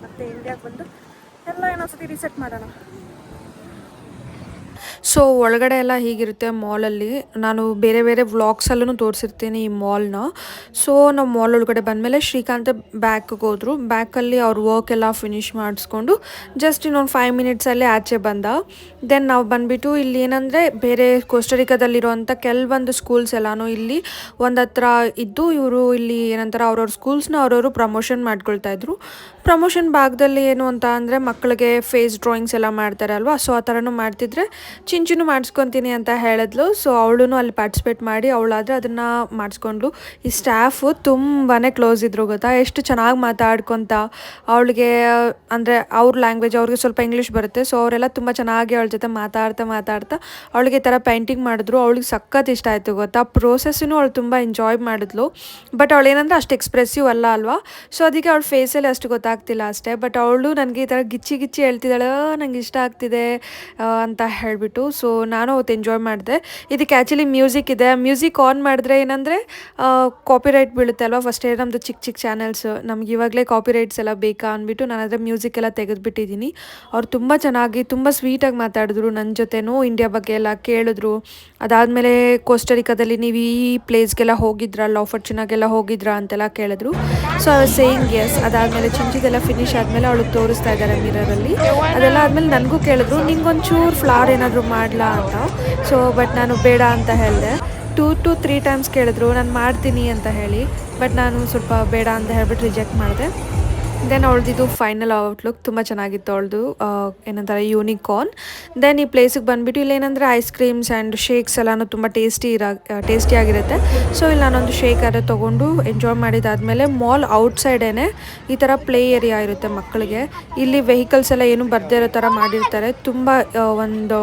ಮತ್ತು ಇಂಡಿಯಾಗೆ ಬಂದು ಎಲ್ಲ ಏನೊಂದ್ಸತಿ ರೀಸೆಟ್ ಮಾಡೋಣ. ಸೊ ಒಳಗಡೆ ಎಲ್ಲ ಹೀಗಿರುತ್ತೆ ಮಾಲಲ್ಲಿ. ನಾನು ಬೇರೆ ಬೇರೆ ವ್ಲಾಗ್ಸಲ್ಲೂ ತೋರಿಸಿರ್ತೀನಿ ಈ ಮಾಲ್ನ. ಸೊ ನಾವು ಮಾಲ್ ಒಳಗಡೆ ಬಂದಮೇಲೆ ಶ್ರೀಕಾಂತ್ ಬ್ಯಾಕ್ಗೆ ಹೋದರು. ಬ್ಯಾಕಲ್ಲಿ ಅವ್ರ ವರ್ಕ್ ಎಲ್ಲ ಫಿನಿಷ್ ಮಾಡಿಸ್ಕೊಂಡು ಜಸ್ಟ್ ಇನ್ನೊಂದು 5 ಮಿನಿಟ್ಸಲ್ಲಿ ಆಚೆ ಬಂದ. ದೆನ್ ನಾವು ಬಂದುಬಿಟ್ಟು ಇಲ್ಲಿ ಏನಂದರೆ ಬೇರೆ ಕೋಸ್ಟರಿಕಾದಲ್ಲಿರೋವಂಥ ಕೆಲವೊಂದು ಸ್ಕೂಲ್ಸ್ ಎಲ್ಲನೂ ಇಲ್ಲಿ ಒಂದು ಹತ್ರ ಇದ್ದು, ಇವರು ಇಲ್ಲಿ ಏನಂತಾರೆ ಅವ್ರವ್ರ ಸ್ಕೂಲ್ಸ್ನ ಅವ್ರವರು ಪ್ರಮೋಷನ್ ಮಾಡ್ಕೊಳ್ತಾಯಿದ್ರು. ಪ್ರಮೋಷನ್ ಭಾಗದಲ್ಲಿ ಏನು ಅಂತ ಅಂದರೆ ಮಕ್ಕಳಿಗೆ ಫೇಸ್ ಡ್ರಾಯಿಂಗ್ಸ್ ಎಲ್ಲ ಮಾಡ್ತಾರೆ ಅಲ್ವಾ, ಸೊ ಆ ಥರನೂ ಮಾಡ್ತಿದ್ರೆ ಚಿಂಚುನು ಮಾಡಿಸ್ಕೊತೀನಿ ಅಂತ ಹೇಳಿದ್ಲು. ಸೊ ಅವಳು ಅಲ್ಲಿ ಪಾರ್ಟಿಸಿಪೇಟ್ ಮಾಡಿ ಅವಳಾದರೆ ಅದನ್ನು ಮಾಡಿಸ್ಕೊಂಡ್ಲು. ಈ ಸ್ಟಾಫು ತುಂಬಾ ಕ್ಲೋಸ್ ಇದ್ರು ಗೊತ್ತಾ, ಎಷ್ಟು ಚೆನ್ನಾಗಿ ಮಾತಾಡ್ಕೊತ ಅವಳಿಗೆ ಅಂದರೆ ಅವ್ರ ಲ್ಯಾಂಗ್ವೇಜ್ ಅವ್ರಿಗೆ ಸ್ವಲ್ಪ ಇಂಗ್ಲೀಷ್ ಬರುತ್ತೆ. ಸೊ ಅವರೆಲ್ಲ ತುಂಬ ಚೆನ್ನಾಗಿ ಅವಳ ಜೊತೆ ಮಾತಾಡ್ತಾ ಅವಳಿಗೆ ಈ ಥರ ಪೇಂಟಿಂಗ್ ಮಾಡಿದ್ರು. ಅವಳಿಗೆ ಸಖತ್ ಇಷ್ಟ ಆಯಿತು ಗೊತ್ತಾ. ಪ್ರೋಸೆಸ್ಸೂ ಅವಳು ತುಂಬ ಎಂಜಾಯ್ ಮಾಡಿದ್ಲು. ಬಟ್ ಅವಳು ಏನಂದರೆ ಅಷ್ಟು ಎಕ್ಸ್ಪ್ರೆಸಿವ್ ಅಲ್ವಾ, ಸೊ ಅದಕ್ಕೆ ಅವಳ ಫೇಸಲ್ಲಿ ಅಷ್ಟು ಗೊತ್ತಾಗ್ತಿಲ್ಲ ಅಷ್ಟೇ. ಬಟ್ ಅವಳು ನನಗೆ ಈ ಥರ ಗಿಚ್ಚಿ ಹೇಳ್ತಿದ್ದಾಳೆ, ನಂಗೆ ಇಷ್ಟ ಆಗ್ತಿದೆ ಅಂತ ಹೇಳಿಬಿಟ್ಟು. ಸೊ ನಾನು ಅವತ್ತು ಎಂಜಾಯ್ ಮಾಡಿದೆ. ಇದಕ್ಕೆ ಆ್ಯಕ್ಚುಲಿ ಮ್ಯೂಸಿಕ್ ಇದೆ. ಮ್ಯೂಸಿಕ್ ಆನ್ ಮಾಡಿದ್ರೆ ಏನಂದರೆ ಕಾಪಿರೈಟ್ ಬೀಳುತ್ತೆ ಅಲ್ವಾ. ಫಸ್ಟೇ ನಮ್ಮದು ಚಿಕ್ಕ ಚಾನಲ್ಸ್, ನಮ್ಗೆ ಇವಾಗಲೇ ಕಾಪಿರೈಟ್ಸ್ ಎಲ್ಲ ಬೇಕಾ ಅಂದ್ಬಿಟ್ಟು ನಾನು ಅದರ ಮ್ಯೂಸಿಕ್ ಎಲ್ಲ ತೆಗೆದುಬಿಟ್ಟಿದ್ದೀನಿ. ಅವ್ರು ತುಂಬ ಚೆನ್ನಾಗಿ ತುಂಬ ಸ್ವೀಟಾಗಿ ಮಾತಾಡಿದ್ರು ನನ್ನ ಜೊತೆನೂ, ಇಂಡಿಯಾ ಬಗ್ಗೆ ಎಲ್ಲ ಕೇಳಿದ್ರು. ಅದಾದಮೇಲೆ ಕೋಸ್ಟರಿಕಾದಲ್ಲಿ ನೀವು ಈ ಪ್ಲೇಸ್ಗೆಲ್ಲ ಹೋಗಿದ್ರಾ, ಲಾ ಫಾರ್ಚುನಾಗೆಲ್ಲ ಹೋಗಿದ್ರಾ ಅಂತೆಲ್ಲ ಕೇಳಿದ್ರು. So I was saying yes. ಅದಾದಮೇಲೆ ಚಿಂಚಿದೆಲ್ಲ ಫಿನಿಶ್ ಆದಮೇಲೆ ಅವಳಿಗೆ ತೋರಿಸ್ತಾ ಇದ್ದಾರೆ ಮಿರರಲ್ಲಿ. ಅದೆಲ್ಲ ಆದಮೇಲೆ ನನಗೂ ಕೇಳಿದ್ರು ನಿಂಗೊಂಚೂರು ಫ್ಲವರ್ ಏನಾದರೂ ಮಾಡಲಾ ಅಂತ. ಸೊ ಬಟ್ ನಾನು ಬೇಡ ಅಂತ ಹೇಳಿದೆ. 2 to 3 ಟೈಮ್ಸ್ ಕೇಳಿದ್ರು ನಾನು ಮಾಡ್ತೀನಿ ಅಂತ ಹೇಳಿ. ಬಟ್ ನಾನು ಸ್ವಲ್ಪ ಬೇಡ ಅಂತ ಹೇಳ್ಬಿಟ್ಟು ರಿಜೆಕ್ಟ್ ಮಾಡಿದೆ. ದೆನ್ ಅವಳದಿದ್ದು ಫೈನಲ್ ಔಟ್ಲುಕ್ ತುಂಬ ಚೆನ್ನಾಗಿತ್ತು ಅವಳದು, ಏನಂತಾರೆ ಯೂನಿಕಾರ್ನ್. ದೆನ್ ಈ ಪ್ಲೇಸಿಗೆ ಬಂದುಬಿಟ್ಟು ಇಲ್ಲಿ ಏನಂದರೆ ಐಸ್ ಕ್ರೀಮ್ಸ್ ಆ್ಯಂಡ್ ಶೇಕ್ಸ್ ಎಲ್ಲನೂ ತುಂಬ ಟೇಸ್ಟಿಯಾಗಿರುತ್ತೆ. ಸೊ ಇಲ್ಲಿ ನಾನೊಂದು ಶೇಕ್ ಅದೇ ತೊಗೊಂಡು ಎಂಜಾಯ್ ಮಾಡಿದಾದಮೇಲೆ ಮಾಲ್ ಔಟ್ಸೈಡೇ ಈ ಥರ ಪ್ಲೇ ಏರಿಯಾ ಇರುತ್ತೆ ಮಕ್ಕಳಿಗೆ. ಇಲ್ಲಿ ವೆಹಿಕಲ್ಸ್ ಎಲ್ಲ ಏನು ಬರದೇ ಇರೋ ಥರ ಮಾಡಿರ್ತಾರೆ. ತುಂಬ ಒಂದು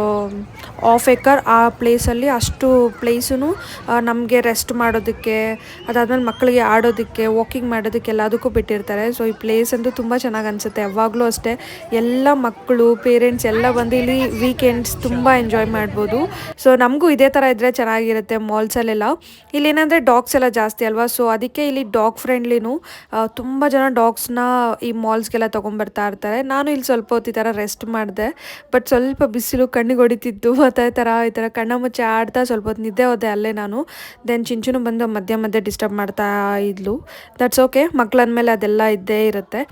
ಆಫ್ ಏಕರ್ ಆ ಪ್ಲೇಸಲ್ಲಿ ಅಷ್ಟು ಪ್ಲೇಸೂ ನಮಗೆ ರೆಸ್ಟ್ ಮಾಡೋದಕ್ಕೆ, ಅದಾದಮೇಲೆ ಮಕ್ಕಳಿಗೆ ಆಡೋದಕ್ಕೆ, ವಾಕಿಂಗ್ ಮಾಡೋದಕ್ಕೆ ಎಲ್ಲದಕ್ಕೂ ಬಿಟ್ಟಿರ್ತಾರೆ. ಸೊ ಈ ಪ್ಲೇಸ್ ಅಂತೂ ತುಂಬ ಚೆನ್ನಾಗಿ ಅನಿಸುತ್ತೆ. ಯಾವಾಗಲೂ ಅಷ್ಟೇ ಎಲ್ಲ ಮಕ್ಕಳು ಪೇರೆಂಟ್ಸ್ ಎಲ್ಲ ಬಂದು ಇಲ್ಲಿ ವೀಕೆಂಡ್ಸ್ ತುಂಬ ಎಂಜಾಯ್ ಮಾಡ್ಬೋದು. ಸೊ ನಮಗೂ ಇದೇ ಥರ ಇದ್ದರೆ ಚೆನ್ನಾಗಿರುತ್ತೆ ಮಾಲ್ಸಲ್ಲೆಲ್ಲ. ಇಲ್ಲಿ ಏನಂದರೆ ಡಾಗ್ಸ್ ಎಲ್ಲ ಜಾಸ್ತಿ ಅಲ್ವಾ, ಸೊ ಅದಕ್ಕೆ ಇಲ್ಲಿ ಡಾಗ್ ಫ್ರೆಂಡ್ಲಿನೂ ತುಂಬ ಜನ ಡಾಗ್ಸ್ನ ಈ ಮಾಲ್ಸ್ಗೆಲ್ಲ ತೊಗೊಂಬರ್ತಾ ಇರ್ತಾರೆ. ನಾನು ಇಲ್ಲಿ ಸ್ವಲ್ಪ ಹೊತ್ತು ಈ ಥರ ರೆಸ್ಟ್ ಮಾಡಿದೆ, ಬಟ್ ಸ್ವಲ್ಪ ಬಿಸಿಲು ಕಣ್ಣಿಗೆ ಹೊಡಿತಿತ್ತು. ಮತ್ತು ಈ ಥರ ಕಣ್ಣ ಮುಚ್ಚೆ ಆಡ್ತಾ ಸ್ವಲ್ಪ ಹೊತ್ತು ನಿದ್ದೆ ಹೋದೆ ಅಲ್ಲೇ ನಾನು. ದೆನ್ ಚಿಂಚುನು ಬಂದು ಮಧ್ಯೆ ಡಿಸ್ಟರ್ಬ್ ಮಾಡ್ತಾ ಇದ್ಲು. ದಟ್ಸ್ ಓಕೆ, ಮಕ್ಕಳಂದಮೇಲೆ ಅದೆಲ್ಲ ಇದ್ದೇ ಇರುತ್ತೆ.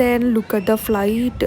Then look at the flight.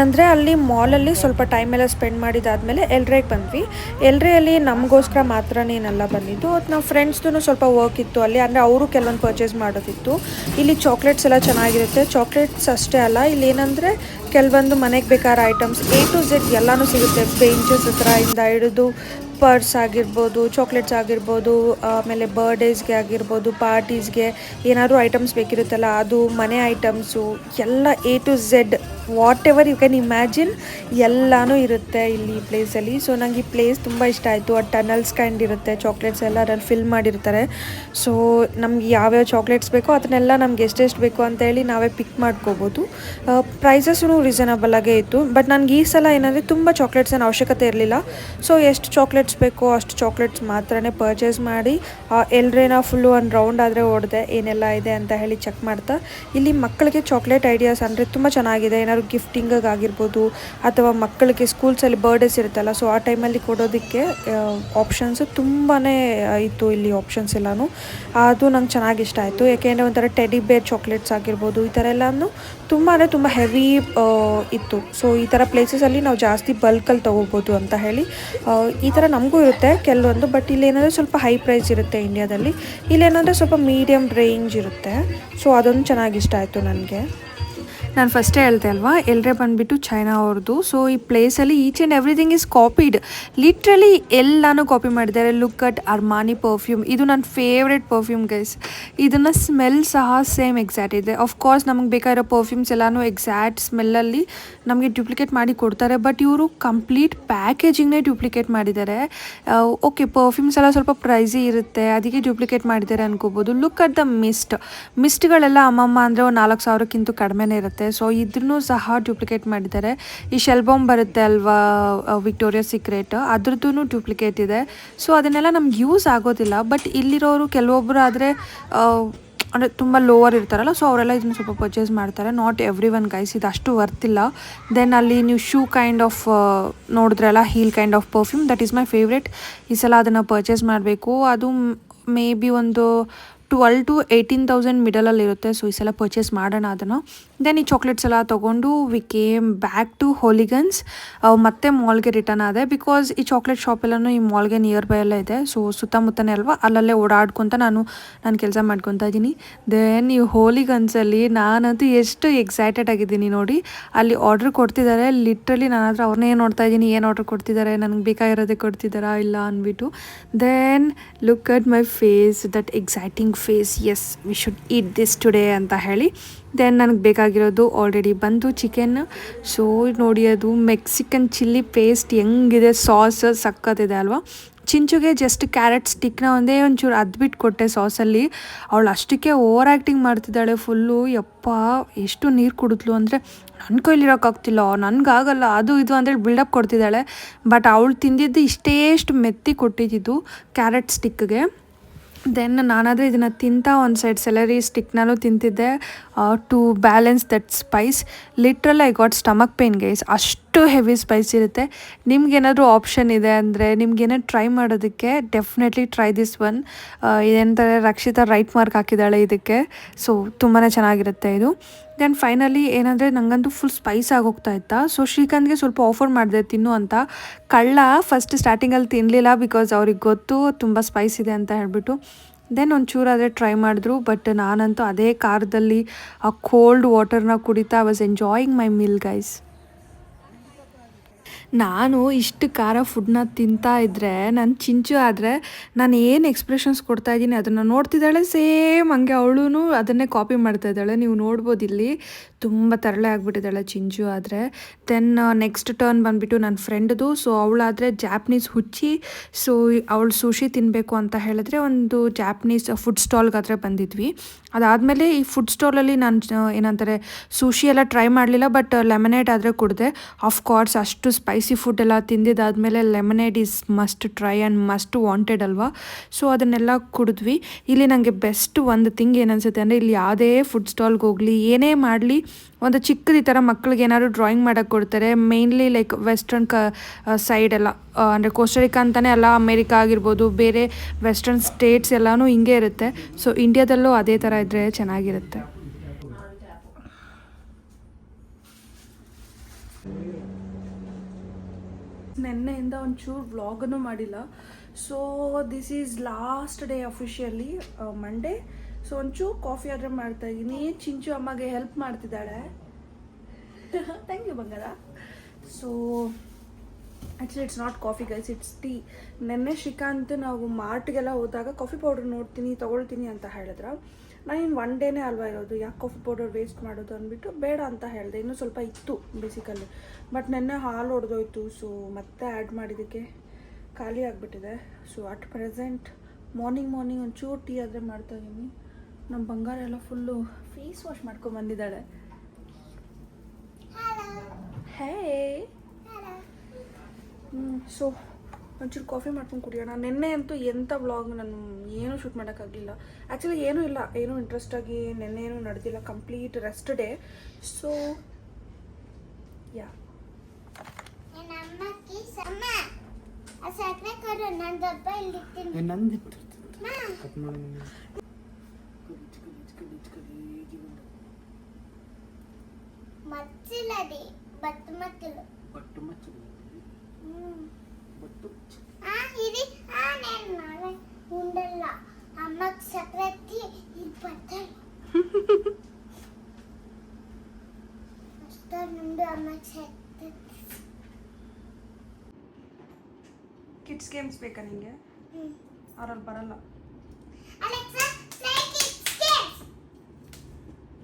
ಅಂದರೆ ಅಲ್ಲಿ ಮಾಲಲ್ಲಿ ಸ್ವಲ್ಪ ಟೈಮೆಲ್ಲ ಸ್ಪೆಂಡ್ ಮಾಡಿದಾದಮೇಲೆ ಎಲ್ರೆಗೆ ಬಂದ್ವಿ. ಎಲ್ರೆಯಲ್ಲಿ ನಮಗೋಸ್ಕರ ಮಾತ್ರನೇನೆಲ್ಲ ಬಂದಿದ್ದು, ಅದು ನಾವು ಫ್ರೆಂಡ್ಸ್ದು ಸ್ವಲ್ಪ ವರ್ಕ್ ಇತ್ತು ಅಲ್ಲಿ, ಅಂದರೆ ಅವರು ಕೆಲವೊಂದು ಪರ್ಚೇಸ್ ಮಾಡೋದಿತ್ತು. ಇಲ್ಲಿ ಚಾಕ್ಲೇಟ್ಸ್ ಎಲ್ಲ ಚೆನ್ನಾಗಿರುತ್ತೆ. ಚಾಕ್ಲೇಟ್ಸ್ ಅಷ್ಟೇ ಅಲ್ಲ, ಇಲ್ಲಿ ಏನಂದರೆ ಕೆಲವೊಂದು ಮನೆಗೆ ಬೇಕಾದ ಐಟಮ್ಸ್ A to Z ಎಲ್ಲನೂ ಸಿಗುತ್ತೆ. ಬೆಂಚಸ್ ಹತ್ರ ಇಂದ ಹಿಡಿದು ಪರ್ಸ್ ಆಗಿರ್ಬೋದು, ಚಾಕ್ಲೇಟ್ಸ್ ಆಗಿರ್ಬೋದು, ಆಮೇಲೆ ಬರ್ಡೇಸ್ಗೆ ಆಗಿರ್ಬೋದು, ಪಾರ್ಟೀಸ್ಗೆ ಏನಾದರೂ ಐಟಮ್ಸ್ ಬೇಕಿರುತ್ತಲ್ಲ ಅದು, ಮನೆ ಐಟಮ್ಸು ಎಲ್ಲ A to Z whatever you can imagine ಎಲ್ಲನೂ ಇರುತ್ತೆ ಇಲ್ಲಿ ಈ ಪ್ಲೇಸಲ್ಲಿ. ಸೊ ನಂಗೆ ಈ ಪ್ಲೇಸ್ ತುಂಬ ಇಷ್ಟ ಆಯಿತು. ಆ ಟನಲ್ಸ್ ಕೈಂಡ್ ಇರುತ್ತೆ, ಚಾಕ್ಲೇಟ್ಸ್ ಎಲ್ಲ ಅದ್ರಲ್ಲಿ ಫಿಲ್ ಮಾಡಿರ್ತಾರೆ. ಸೊ ನಮ್ಗೆ ಯಾವ್ಯಾವ ಚಾಕ್ಲೇಟ್ಸ್ ಬೇಕೋ ಅದನ್ನೆಲ್ಲ ನಮ್ಗೆ ಎಷ್ಟೆಷ್ಟು ಬೇಕು ಅಂತ ಹೇಳಿ ನಾವೇ ಪಿಕ್ ಮಾಡ್ಕೋಬೋದು. ಪ್ರೈಸಸ್ಸೂ ರೀಸನಬಲ್ ಆಗೇ ಇತ್ತು. ಬಟ್ ನನಗೆ ಈ ಸಲ ಏನಂದರೆ ತುಂಬ ಚಾಕ್ಲೇಟ್ಸ್ ಏನು ಅವಶ್ಯಕತೆ ಇರಲಿಲ್ಲ. ಸೊ ಎಷ್ಟು ಚಾಕ್ಲೇಟ್ಸ್ ಬೇಕೋ ಅಷ್ಟು ಚಾಕ್ಲೇಟ್ಸ್ ಮಾತ್ರನೇ ಪರ್ಚೇಸ್ ಮಾಡಿ ಎಲ್ರೇನ ಫುಲ್ಲು ಒಂದು ರೌಂಡ್ ಆದರೆ ಹೊಡೆದೆ ಏನೆಲ್ಲ ಇದೆ ಅಂತ ಹೇಳಿ ಚೆಕ್ ಮಾಡ್ತಾ. ಇಲ್ಲಿ ಮಕ್ಕಳಿಗೆ ಚಾಕ್ಲೇಟ್ ಐಡಿಯಾಸ್ ಅಂದರೆ ತುಂಬ ಚೆನ್ನಾಗಿದೆ. ಏನಾದ್ರು ಗಿಫ್ಟಿಂಗಾಗಿರ್ಬೋದು ಅಥವಾ ಮಕ್ಕಳಿಗೆ ಸ್ಕೂಲ್ಸಲ್ಲಿ ಬರ್ಡೇಸ್ ಇರುತ್ತಲ್ಲ, ಸೊ ಆ ಟೈಮಲ್ಲಿ ಕೊಡೋದಕ್ಕೆ ಆಪ್ಷನ್ಸು ತುಂಬಾ ಇತ್ತು ಇಲ್ಲಿ ಆಪ್ಷನ್ಸ್ ಎಲ್ಲನೂ. ಅದು ನಂಗೆ ಚೆನ್ನಾಗಿ ಇಷ್ಟ ಆಯಿತು. ಯಾಕೆಂದರೆ ಒಂಥರ ಟೆಡಿ ಬೇರ್ ಚಾಕ್ಲೇಟ್ಸ್ ಆಗಿರ್ಬೋದು ಈ ಥರ ಎಲ್ಲನೂ ತುಂಬ ಹೆವಿ ಇತ್ತು. ಸೊ ಈ ಥರ ಪ್ಲೇಸಸಲ್ಲಿ ನಾವು ಜಾಸ್ತಿ ಬಲ್ಕಲ್ಲಿ ತೊಗೋಬೋದು ಅಂತ ಹೇಳಿ. ಈ ಥರ ನಮಗೂ ಇರುತ್ತೆ ಕೆಲವೊಂದು, ಬಟ್ ಇಲ್ಲೇನಾದರೆ ಸ್ವಲ್ಪ ಹೈ ಪ್ರೈಸ್ ಇರುತ್ತೆ ಇಂಡಿಯಾದಲ್ಲಿ. ಇಲ್ಲೇನಾದರೆ ಸ್ವಲ್ಪ ಮೀಡಿಯಮ್ ರೇಂಜ್ ಇರುತ್ತೆ. ಸೊ ಅದೊಂದು ಚೆನ್ನಾಗಿ ಇಷ್ಟ ಆಯಿತು ನನಗೆ. ನಾನು ಫಸ್ಟೇ ಹೇಳ್ದೆ ಅಲ್ವಾ, ಎಲ್ಲರೇ ಬಂದುಬಿಟ್ಟು ಚೈನಾ ಅವ್ರದ್ದು. ಸೊ ಈ ಪ್ಲೇಸಲ್ಲಿ each and everything is copied. Literally ಎಲ್ಲನೂ ಕಾಪಿ ಮಾಡಿದ್ದಾರೆ. ಲುಕ್ ಅಟ್ ಅರ್ಮಾನಿ ಪರ್ಫ್ಯೂಮ್, ಇದು ನನ್ನ ಫೇವ್ರೆಟ್ ಪರ್ಫ್ಯೂಮ್ ಗೈಸ್. ಇದನ್ನು ಸ್ಮೆಲ್ ಸಹ ಸೇಮ್ ಎಕ್ಸಾಕ್ಟ್ ಇದೆ. ಆಫ್ಕೋರ್ಸ್ ನಮಗೆ ಬೇಕಾಗಿರೋ ಪರ್ಫ್ಯೂಮ್ಸ್ ಎಲ್ಲನೂ ಎಕ್ಸಾಕ್ಟ್ ಸ್ಮೆಲ್ಲಲ್ಲಿ ನಮಗೆ ಡ್ಯೂಪ್ಲಿಕೇಟ್ ಮಾಡಿ ಕೊಡ್ತಾರೆ. ಬಟ್ ಇವರು ಕಂಪ್ಲೀಟ್ ಪ್ಯಾಕೇಜಿಂಗ್ನೇ ಡ್ಯೂಪ್ಲಿಕೇಟ್ ಮಾಡಿದ್ದಾರೆ. ಓಕೆ, ಪರ್ಫ್ಯೂಮ್ಸ್ ಎಲ್ಲ ಸ್ವಲ್ಪ ಪ್ರೈಸಿ ಇರುತ್ತೆ, ಅದಕ್ಕೆ ಡ್ಯೂಪ್ಲಿಕೇಟ್ ಮಾಡಿದ್ದಾರೆ ಅನ್ಕೋಬೋದು. ಲುಕ್ ಅಟ್ ದ ಮಿಸ್ಟ್ಗಳೆಲ್ಲ ಅಮ್ಮಮ್ಮ ಅಂದರೆ ಒಂದು 4,000ಕ್ಕಿಂತ ಕಡಿಮೆನೇ ಇರುತ್ತೆ. ಸೊ ಇದನ್ನು ಸಹ ಡ್ಯೂಪ್ಲಿಕೇಟ್ ಮಾಡಿದ್ದಾರೆ. ಈ ಶೆಲ್ಬಾಮ್ ಬರುತ್ತೆ ಅಲ್ವಾ ವಿಕ್ಟೋರಿಯಾ ಸೀಕ್ರೆಟ್, ಅದ್ರದ್ದು ಡ್ಯೂಪ್ಲಿಕೇಟ್ ಇದೆ. ಸೊ ಅದನ್ನೆಲ್ಲ ನಮ್ಗೆ ಯೂಸ್ ಆಗೋದಿಲ್ಲ. ಬಟ್ ಇಲ್ಲಿರೋರು ಕೆಲವೊಬ್ಬರು ಆದರೆ ಅಂದರೆ ತುಂಬ ಲೋವರ್ ಇರ್ತಾರಲ್ಲ, ಸೊ ಅವರೆಲ್ಲ ಇದನ್ನು ಸ್ವಲ್ಪ ಪರ್ಚೇಸ್ ಮಾಡ್ತಾರೆ. ನಾಟ್ ಎವ್ರಿ ಒನ್ ಗೈಸ್, ಇದು ಅಷ್ಟು ವರ್ತಿಲ್ಲ. ದೆನ್ ಅಲ್ಲಿ ನೀವು ಶೂ ಕೈಂಡ್ ಆಫ್ ನೋಡಿದ್ರಲ್ಲ, heel kind of perfume, that is my favourite. ಈ ಸಲ ಅದನ್ನು ಪರ್ಚೇಸ್ ಮಾಡಬೇಕು. ಅದು ಮೇ ಬಿ ಒಂದು 12,000 to 18,000 ಮಿಡಲಲ್ಲಿರುತ್ತೆ. ಸೊ ಈ ಸಲ ಪರ್ಚೇಸ್ ಮಾಡೋಣ ಅದನ್ನು. ದೆನ್ ಈ ಚಾಕ್ಲೇಟ್ಸ್ ಎಲ್ಲ ತೊಗೊಂಡು ವಿ ಕೇಮ್ ಬ್ಯಾಕ್ ಟು ಹೋಲಿಗನ್ಸ್. ಮತ್ತೆ ಮಾಲ್ಗೆ ರಿಟರ್ನ್ ಆದೆ, ಬಿಕಾಸ್ ಈ ಚಾಕ್ಲೇಟ್ ಶಾಪ್ ಎಲ್ಲನೂ ಈ ಮಾಲ್ಗೆ ನಿಯರ್ ಬೈ ಎಲ್ಲ ಇದೆ. ಸೊ ಸುತ್ತಮುತ್ತನೇ ಅಲ್ವಾ, ಅಲ್ಲಲ್ಲೇ ಓಡಾಡ್ಕೊತ ನಾನು ಕೆಲಸ ಮಾಡ್ಕೊತಾ ಇದ್ದೀನಿ. ದೆನ್ ಈ ಹೋಲಿಗನ್ಸಲ್ಲಿ ನಾನಂತೂ ಎಷ್ಟು ಎಕ್ಸೈಟೆಡ್ ಆಗಿದ್ದೀನಿ ನೋಡಿ. ಅಲ್ಲಿ ಆರ್ಡ್ರ್ ಕೊಡ್ತಿದ್ದಾರೆ, ಲಿಟ್ರಲಿ ನಾನು ಹತ್ರ ಅವ್ರನ್ನೇ ನೋಡ್ತಾ ಇದ್ದೀನಿ, ಏನು ಆರ್ಡ್ರ್ ಕೊಡ್ತಿದ್ದಾರೆ, ನನಗೆ ಬೇಕಾಗಿರೋದೇ ಕೊಡ್ತಿದ್ದಾರಾ ಇಲ್ಲ ಅಂದ್ಬಿಟ್ಟು. Then look at my face, that exciting face, yes we should eat this today ಅಂತ ಹೇಳಿ. ದೆನ್ ನನಗೆ ಬೇಕಾಗಿರೋದು ಆಲ್ರೆಡಿ ಬಂದು ಚಿಕನ್. ಸೊ ನೋಡಿ, ಅದು ಮೆಕ್ಸಿಕನ್ ಚಿಲ್ಲಿ ಪೇಸ್ಟ್ ಹೆಂಗಿದೆ, ಸಾಸ್ ಸಕ್ಕತ್ತಿದೆ ಅಲ್ವಾ. ಚಿಂಚುಗೆ ಜಸ್ಟ್ ಕ್ಯಾರೆಟ್ ಸ್ಟಿಕ್ನ ಒಂಚೂರು ಅದ್ಬಿಟ್ಟು ಕೊಟ್ಟೆ ಸಾಸಲ್ಲಿ. ಅವಳು ಅಷ್ಟಕ್ಕೆ ಓವರ್ ಆ್ಯಕ್ಟಿಂಗ್ ಮಾಡ್ತಿದ್ದಾಳೆ ಫುಲ್ಲು. ಯಪ್ಪ ಎಷ್ಟು ನೀರು ಕುಡಿದ್ಲು ಅಂದರೆ ನನ್ನ ಕೈಲಿರೋಕ್ಕಾಗ್ತಿಲ್ಲ, ನನಗಾಗಲ್ಲ, ಅದು ಇದು ಅಂತೇಳಿ ಬಿಲ್ಡಪ್ ಕೊಡ್ತಿದ್ದಾಳೆ. ಬಟ್ ಅವಳು ತಿಂದಿದ್ದು ಇಷ್ಟೇಷ್ಟು ಮೆತ್ತಿ ಕೊಟ್ಟಿದ್ದು ಕ್ಯಾರೆಟ್ ಸ್ಟಿಕ್ಗೆ. ದೆನ್ ನಾನಾದರೆ ಇದನ್ನು ತಿಂತಾ ಒಂದು ಸೈಡ್ ಸೆಲರಿ ಸ್ಟಿಕ್ನಲ್ಲೂ ತಿಂತಿದ್ದೆ to balance that spice. Literal I got stomach pain guys, ಅಷ್ಟು ಅಷ್ಟು ಹೆವಿ ಸ್ಪೈಸಿ ಇರುತ್ತೆ. ನಿಮ್ಗೇನಾದರೂ ಆಪ್ಷನ್ ಇದೆ ಅಂದರೆ ನಿಮ್ಗೇನಾದ್ರು ಟ್ರೈ ಮಾಡೋದಕ್ಕೆ ಡೆಫಿನೆಟ್ಲಿ ಟ್ರೈ ದಿಸ್ ಒನ್. ಏನಂತಾರೆ ರಕ್ಷಿತಾ ರೈಟ್ ಮಾರ್ಕ್ ಹಾಕಿದ್ದಾಳೆ ಇದಕ್ಕೆ. ಸೊ ತುಂಬಾ ಚೆನ್ನಾಗಿರುತ್ತೆ ಇದು. ದೆನ್ ಫೈನಲಿ ಏನಂದರೆ ನನಗಂತೂ ಫುಲ್ ಸ್ಪೈಸ್ ಆಗೋಗ್ತಾ ಇತ್ತಾ. ಸೊ ಶ್ರೀಕಾಂತ್ಗೆ ಸ್ವಲ್ಪ ಆಫರ್ ಮಾಡಿದೆ ತಿನ್ನು ಅಂತ. ಕಳ್ಳ ಫಸ್ಟ್ ಸ್ಟಾರ್ಟಿಂಗಲ್ಲಿ ತಿನ್ನಲಿಲ್ಲ ಬಿಕಾಸ್ ಅವ್ರಿಗೆ ಗೊತ್ತು ತುಂಬ ಸ್ಪೈಸ್ ಇದೆ ಅಂತ ಹೇಳ್ಬಿಟ್ಟು. ದೆನ್ ಒಂಚೂರು ಅದೇ ಟ್ರೈ ಮಾಡಿದ್ರು. ಬಟ್ ನಾನಂತೂ ಅದೇ ಖಾರದಲ್ಲಿ ಆ ಕೋಲ್ಡ್ ವಾಟರ್ನ ಕುಡಿತಾ I was enjoying my meal guys. ನಾನು ಇಷ್ಟು ಖಾರ ಫುಡ್ನ ತಿಂತಾ ಇದ್ದರೆ ನಾನು ಚಿಂಚು ಆದರೆ ನಾನು ಏನು ಎಕ್ಸ್ಪ್ರೆಷನ್ಸ್ ಕೊಡ್ತಾ ಇದ್ದೀನಿ ಅದನ್ನು ನೋಡ್ತಿದ್ದಾಳೆ. ಸೇಮ್ ಹಂಗೆ ಅವಳು ಅದನ್ನೇ ಕಾಪಿ ಮಾಡ್ತಾ ಇದ್ದಾಳೆ. ನೀವು ನೋಡ್ಬೋದು ಇಲ್ಲಿ ತುಂಬ ತರಳೆ ಆಗಿಬಿಟ್ಟಿದ್ದಾಳೆ ಚಿಂಚು ಆದರೆ. ದೆನ್ ನೆಕ್ಸ್ಟ್ ಟರ್ನ್ ಬಂದುಬಿಟ್ಟು ನನ್ನ ಫ್ರೆಂಡ್ದು. ಸೊ ಅವಳಾದರೆ ಜಾಪ್ನೀಸ್ ಹುಚ್ಚಿ. ಸೊ ಅವಳು ಸುಶಿ ತಿನ್ನಬೇಕು ಅಂತ ಹೇಳಿದ್ರೆ ಒಂದು ಜಾಪ್ನೀಸ್ ಫುಡ್ ಸ್ಟಾಲ್ಗಾದರೆ ಬಂದಿದ್ವಿ. ಅದಾದಮೇಲೆ ಈ ಫುಡ್ ಸ್ಟಾಲಲ್ಲಿ ನಾನು ಏನಂತಾರೆ ಸುಶಿ ಎಲ್ಲ ಟ್ರೈ ಮಾಡಲಿಲ್ಲ. ಬಟ್ ಲೆಮನೇಡ್ ಆದರೆ ಕುಡಿದೆ. ಆಫ್ಕೋರ್ಸ್ ಅಷ್ಟು ಸ್ಪೈಸಿ ಫುಡ್ ಎಲ್ಲ ತಿಂದಿದ್ದಾದಮೇಲೆ lemonade is must try and must wanted ಅಲ್ವಾ. ಸೊ ಅದನ್ನೆಲ್ಲ ಕುಡಿದ್ವಿ. ಇಲ್ಲಿ ನನಗೆ ಬೆಸ್ಟ್ ಒಂದು ಥಿಂಗ್ ಏನನ್ಸುತ್ತೆ ಅಂದರೆ ಇಲ್ಲಿ ಯಾವುದೇ ಫುಡ್ ಸ್ಟಾಲ್ಗೆ ಹೋಗಲಿ ಏನೇ ಮಾಡಲಿ ಒಂದು ಚಿಕ್ಕದು ಈ ಥರ ಮಕ್ಳಿಗೆ ಏನಾದ್ರು ಡ್ರಾಯಿಂಗ್ ಮಾಡೋಕ್ಕೆ ಕೊಡ್ತಾರೆ. ಮೇಯ್ನ್ಲಿ ಲೈಕ್ ವೆಸ್ಟರ್ನ್ ಸೈಡ್ ಎಲ್ಲ ಅಂದರೆ ಕೋಸ್ಟರಿಕಾ ಅಂತಲೇ ಅಲ್ಲ, ಅಮೇರಿಕಾ ಆಗಿರ್ಬೋದು, ಬೇರೆ ವೆಸ್ಟರ್ನ್ ಸ್ಟೇಟ್ಸ್ ಎಲ್ಲನೂ ಹಿಂಗೆ ಇರುತ್ತೆ. ಸೊ ಇಂಡಿಯಾದಲ್ಲೂ ಅದೇ ಥರ ಇದ್ದರೆ ಚೆನ್ನಾಗಿರುತ್ತೆ. ನೆನ್ನೆಯಿಂದ ಒಂಚೂರು ವ್ಲಾಗನ್ನು ಮಾಡಿಲ್ಲ. So this is last day officially Monday. So ಒಂಚೂರು ಕಾಫಿ ಆರ್ಡ್ರ್ ಮಾಡ್ತಾಯಿದ್ದೀನಿ. ಚಿಂಚು ಅಮ್ಮಗೆ ಹೆಲ್ಪ್ ಮಾಡ್ತಿದ್ದಾಳೆ. ಥ್ಯಾಂಕ್ ಯು ಬಂಗಾರ. So actually it's not coffee guys, it's tea. ನೆನ್ನೆ ಶ್ರೀಕಾಂತ್ ನಾವು ಮಾರ್ಟ್ಗೆಲ್ಲ ಹೋದಾಗ ಕಾಫಿ ಪೌಡರ್ ತೊಗೊಳ್ತೀನಿ ಅಂತ ಹೇಳಿದ್ರೆ ನಾನು ಇನ್ನು ಒನ್ ಡೇನೇ ಅಲ್ವಾ ಇರೋದು, ಯಾಕೆ ಕಾಫಿ ಪೌಡರ್ ವೇಸ್ಟ್ ಮಾಡೋದು ಅಂದ್ಬಿಟ್ಟು ಬೇಡ ಅಂತ ಹೇಳಿದೆ. ಇನ್ನೂ ಸ್ವಲ್ಪ ಇತ್ತು ಬೇಸಿಕಲ್ಲಿ. ಬಟ್ ನೆನ್ನೆ ಹಾಲು ಹೊಡೆದೋಯ್ತು. ಸೊ ಮತ್ತೆ ಆ್ಯಡ್ ಮಾಡಿದ್ದಕ್ಕೆ ಖಾಲಿ ಆಗಿಬಿಟ್ಟಿದೆ. ಸೊ ಅಟ್ ಪ್ರೆಸೆಂಟ್ ಮಾರ್ನಿಂಗ್ ಒಂಚೂರು ಟೀ ಆದರೆ ಮಾಡ್ತಾಯಿದ್ದೀನಿ. ನಮ್ಮ ಬಂಗಾರ ಎಲ್ಲ ಫುಲ್ಲು ಫೇಸ್ ವಾಶ್ ಮಾಡ್ಕೊಂಬಂದಿದ್ದಾಳೆ. ಹೇ ಸೊ ಒಂಚೂರು ಕಾಫಿ ಮಾಡ್ಕೊಂಡು ಕುಡಿಯೋಣ. ನೆನ್ನೆ ಅಂತೂ ಎಂಥ ವ್ಲಾಗ್ ನಾನು ಏನೂ ಶೂಟ್ ಮಾಡೋಕ್ಕಾಗಲಿಲ್ಲ. ಆ್ಯಕ್ಚುಲಿ ಏನೂ ಇಲ್ಲ, ಏನೂ ಇಂಟ್ರೆಸ್ಟಾಗಿ ನೆನ್ನೆ ಏನೂ ನಡೆದಿಲ್ಲ. Complete rest day. So yeah మచ్చిలది బట్టు మచ్చలు ఇది నేను ఉండల్ల అమ్మకి సక్రతి ఇది పట్టాలి వస్తా నుండి అమ్మకి సక్రతి. ಕಿಡ್ಸ್ ಗೇಮ್ಸ್ ಬೇಕಾ ನಿಮಗೆ? ಅವ್ರಲ್ಲಿ ಬರಲ್ಲ. Alexa, play kids games.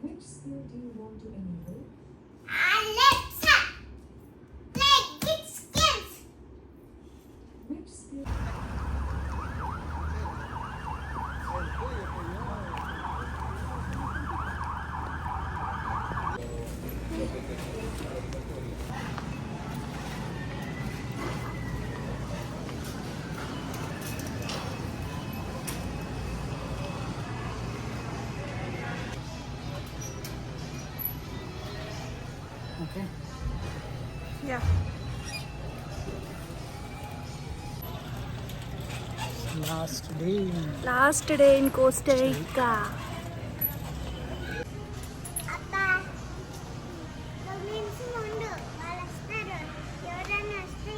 Which skill do you want to enable? Alexa, play kids games. Which skill? Okay. Yeah last day in Costa Rica. అత్త నిమిషం ఉండు, వాళ్ళు వస్తారు. ఎవరైనా వస్తే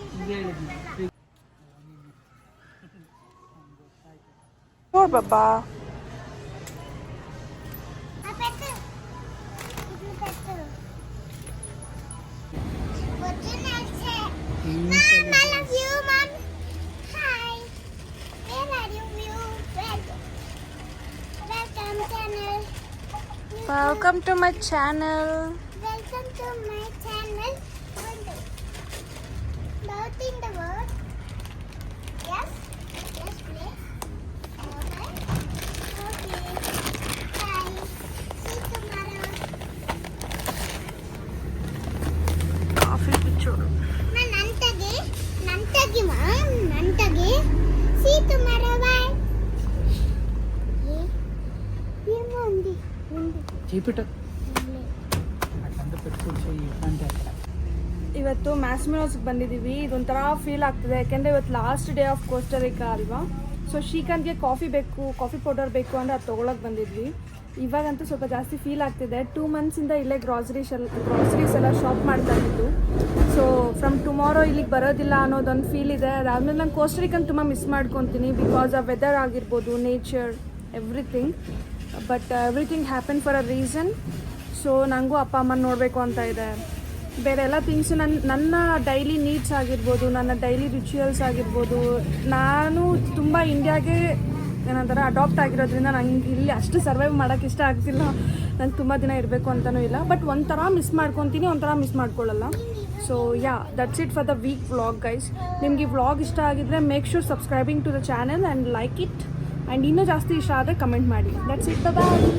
ನೋಡ್ ಬಾಬಾ. పెట్టు ఇది పెట్టు. What's next? Mom, I love you, Mom. Hi. Where are you, Welcome channel. Welcome to my channel. Welcome to my channel. Both in the world. Yes. Yes, please. Okay. Bye. See you tomorrow. Coffee ಪಿಚ್ಚೋಡು. ನಂಟಗಿ mom, ನಂಟಗಿ. See you tomorrow. Bye. చీపిట అట్లంతా పెట్టుకోవచ్చు అంటే ಇವತ್ತು ಮ್ಯಾಸ್ಮಿನೋಸ್ಗೆ ಬಂದಿದ್ದೀವಿ. ಇದೊಂಥರ ಫೀಲ್ ಆಗ್ತಿದೆ ಯಾಕೆಂದರೆ ಇವತ್ತು ಲಾಸ್ಟ್ ಡೇ ಆಫ್ ಕೋಸ್ಟರಿಕಾ ಅಲ್ವಾ. ಸೊ ಶ್ರೀಕಾಂತ್ಗೆ ಕಾಫಿ ಬೇಕು, ಕಾಫಿ ಪೌಡರ್ ಬೇಕು ಅಂದರೆ ಅದು ತೊಗೊಳಕ್ಕೆ ಬಂದಿದ್ವಿ. ಇವಾಗಂತೂ ಸ್ವಲ್ಪ ಜಾಸ್ತಿ ಫೀಲ್ ಆಗ್ತಿದೆ. 2 ಮಂತ್ಸಿಂದ ಇಲ್ಲೇ ಗ್ರಾಸರೀಸ್ ಎಲ್ಲ ಶಾಪ್ ಮಾಡ್ತಾ ಇದ್ದು. ಸೊ ಫ್ರಮ್ ಟುಮಾರೋ ಇಲ್ಲಿಗೆ ಬರೋದಿಲ್ಲ ಅನ್ನೋದೊಂದು ಫೀಲ್ ಇದೆ. ಅದಾದಮೇಲೆ ನಾನು ಕೋಸ್ಟರಿಕನ್ ತುಂಬ ಮಿಸ್ ಮಾಡ್ಕೊತೀನಿ ಬಿಕಾಸ್ ಆ ವೆದರ್ ಆಗಿರ್ಬೋದು, nature, everything. But everything happen for a reason. So ನನಗೂ ಅಪ್ಪ ಅಮ್ಮನ ನೋಡಬೇಕು ಅಂತ ಇದೆ. ಬೇರೆ ಎಲ್ಲ ಥಿಂಗ್ಸು ನನ್ನ ಡೈಲಿ ನೀಡ್ಸ್ ಆಗಿರ್ಬೋದು, ನನ್ನ ಡೈಲಿ ರಿಚುವಲ್ಸ್ ಆಗಿರ್ಬೋದು, ನಾನು ತುಂಬ ಇಂಡಿಯಾಗೆ ಏನಂತಾರೆ ಅಡಾಪ್ಟ್ ಆಗಿರೋದ್ರಿಂದ ನಂಗೆ ಇಲ್ಲಿ ಅಷ್ಟು ಸರ್ವೈವ್ ಮಾಡೋಕ್ಕೆ ಇಷ್ಟ ಆಗ್ತಿಲ್ಲ. ನಂಗೆ ತುಂಬ ದಿನ ಇರಬೇಕು ಅಂತಲೂ ಇಲ್ಲ. ಬಟ್ ಒಂಥರ ಮಿಸ್ ಮಾಡ್ಕೊತೀನಿ, ಒಂಥರ ಮಿಸ್ ಮಾಡ್ಕೊಳ್ಳಲ್ಲ. So yeah, that's it for the week vlog guys. ನಿಮಗೆ ಈ ವ್ಲಾಗ್ ಇಷ್ಟ ಆಗಿದ್ರೆ make sure subscribing to the channel and like it. And ಇನ್ನೂ ಜಾಸ್ತಿ ಇಷ್ಟ ಆದರೆ ಕಮೆಂಟ್ ಮಾಡಿ. That's it, bye.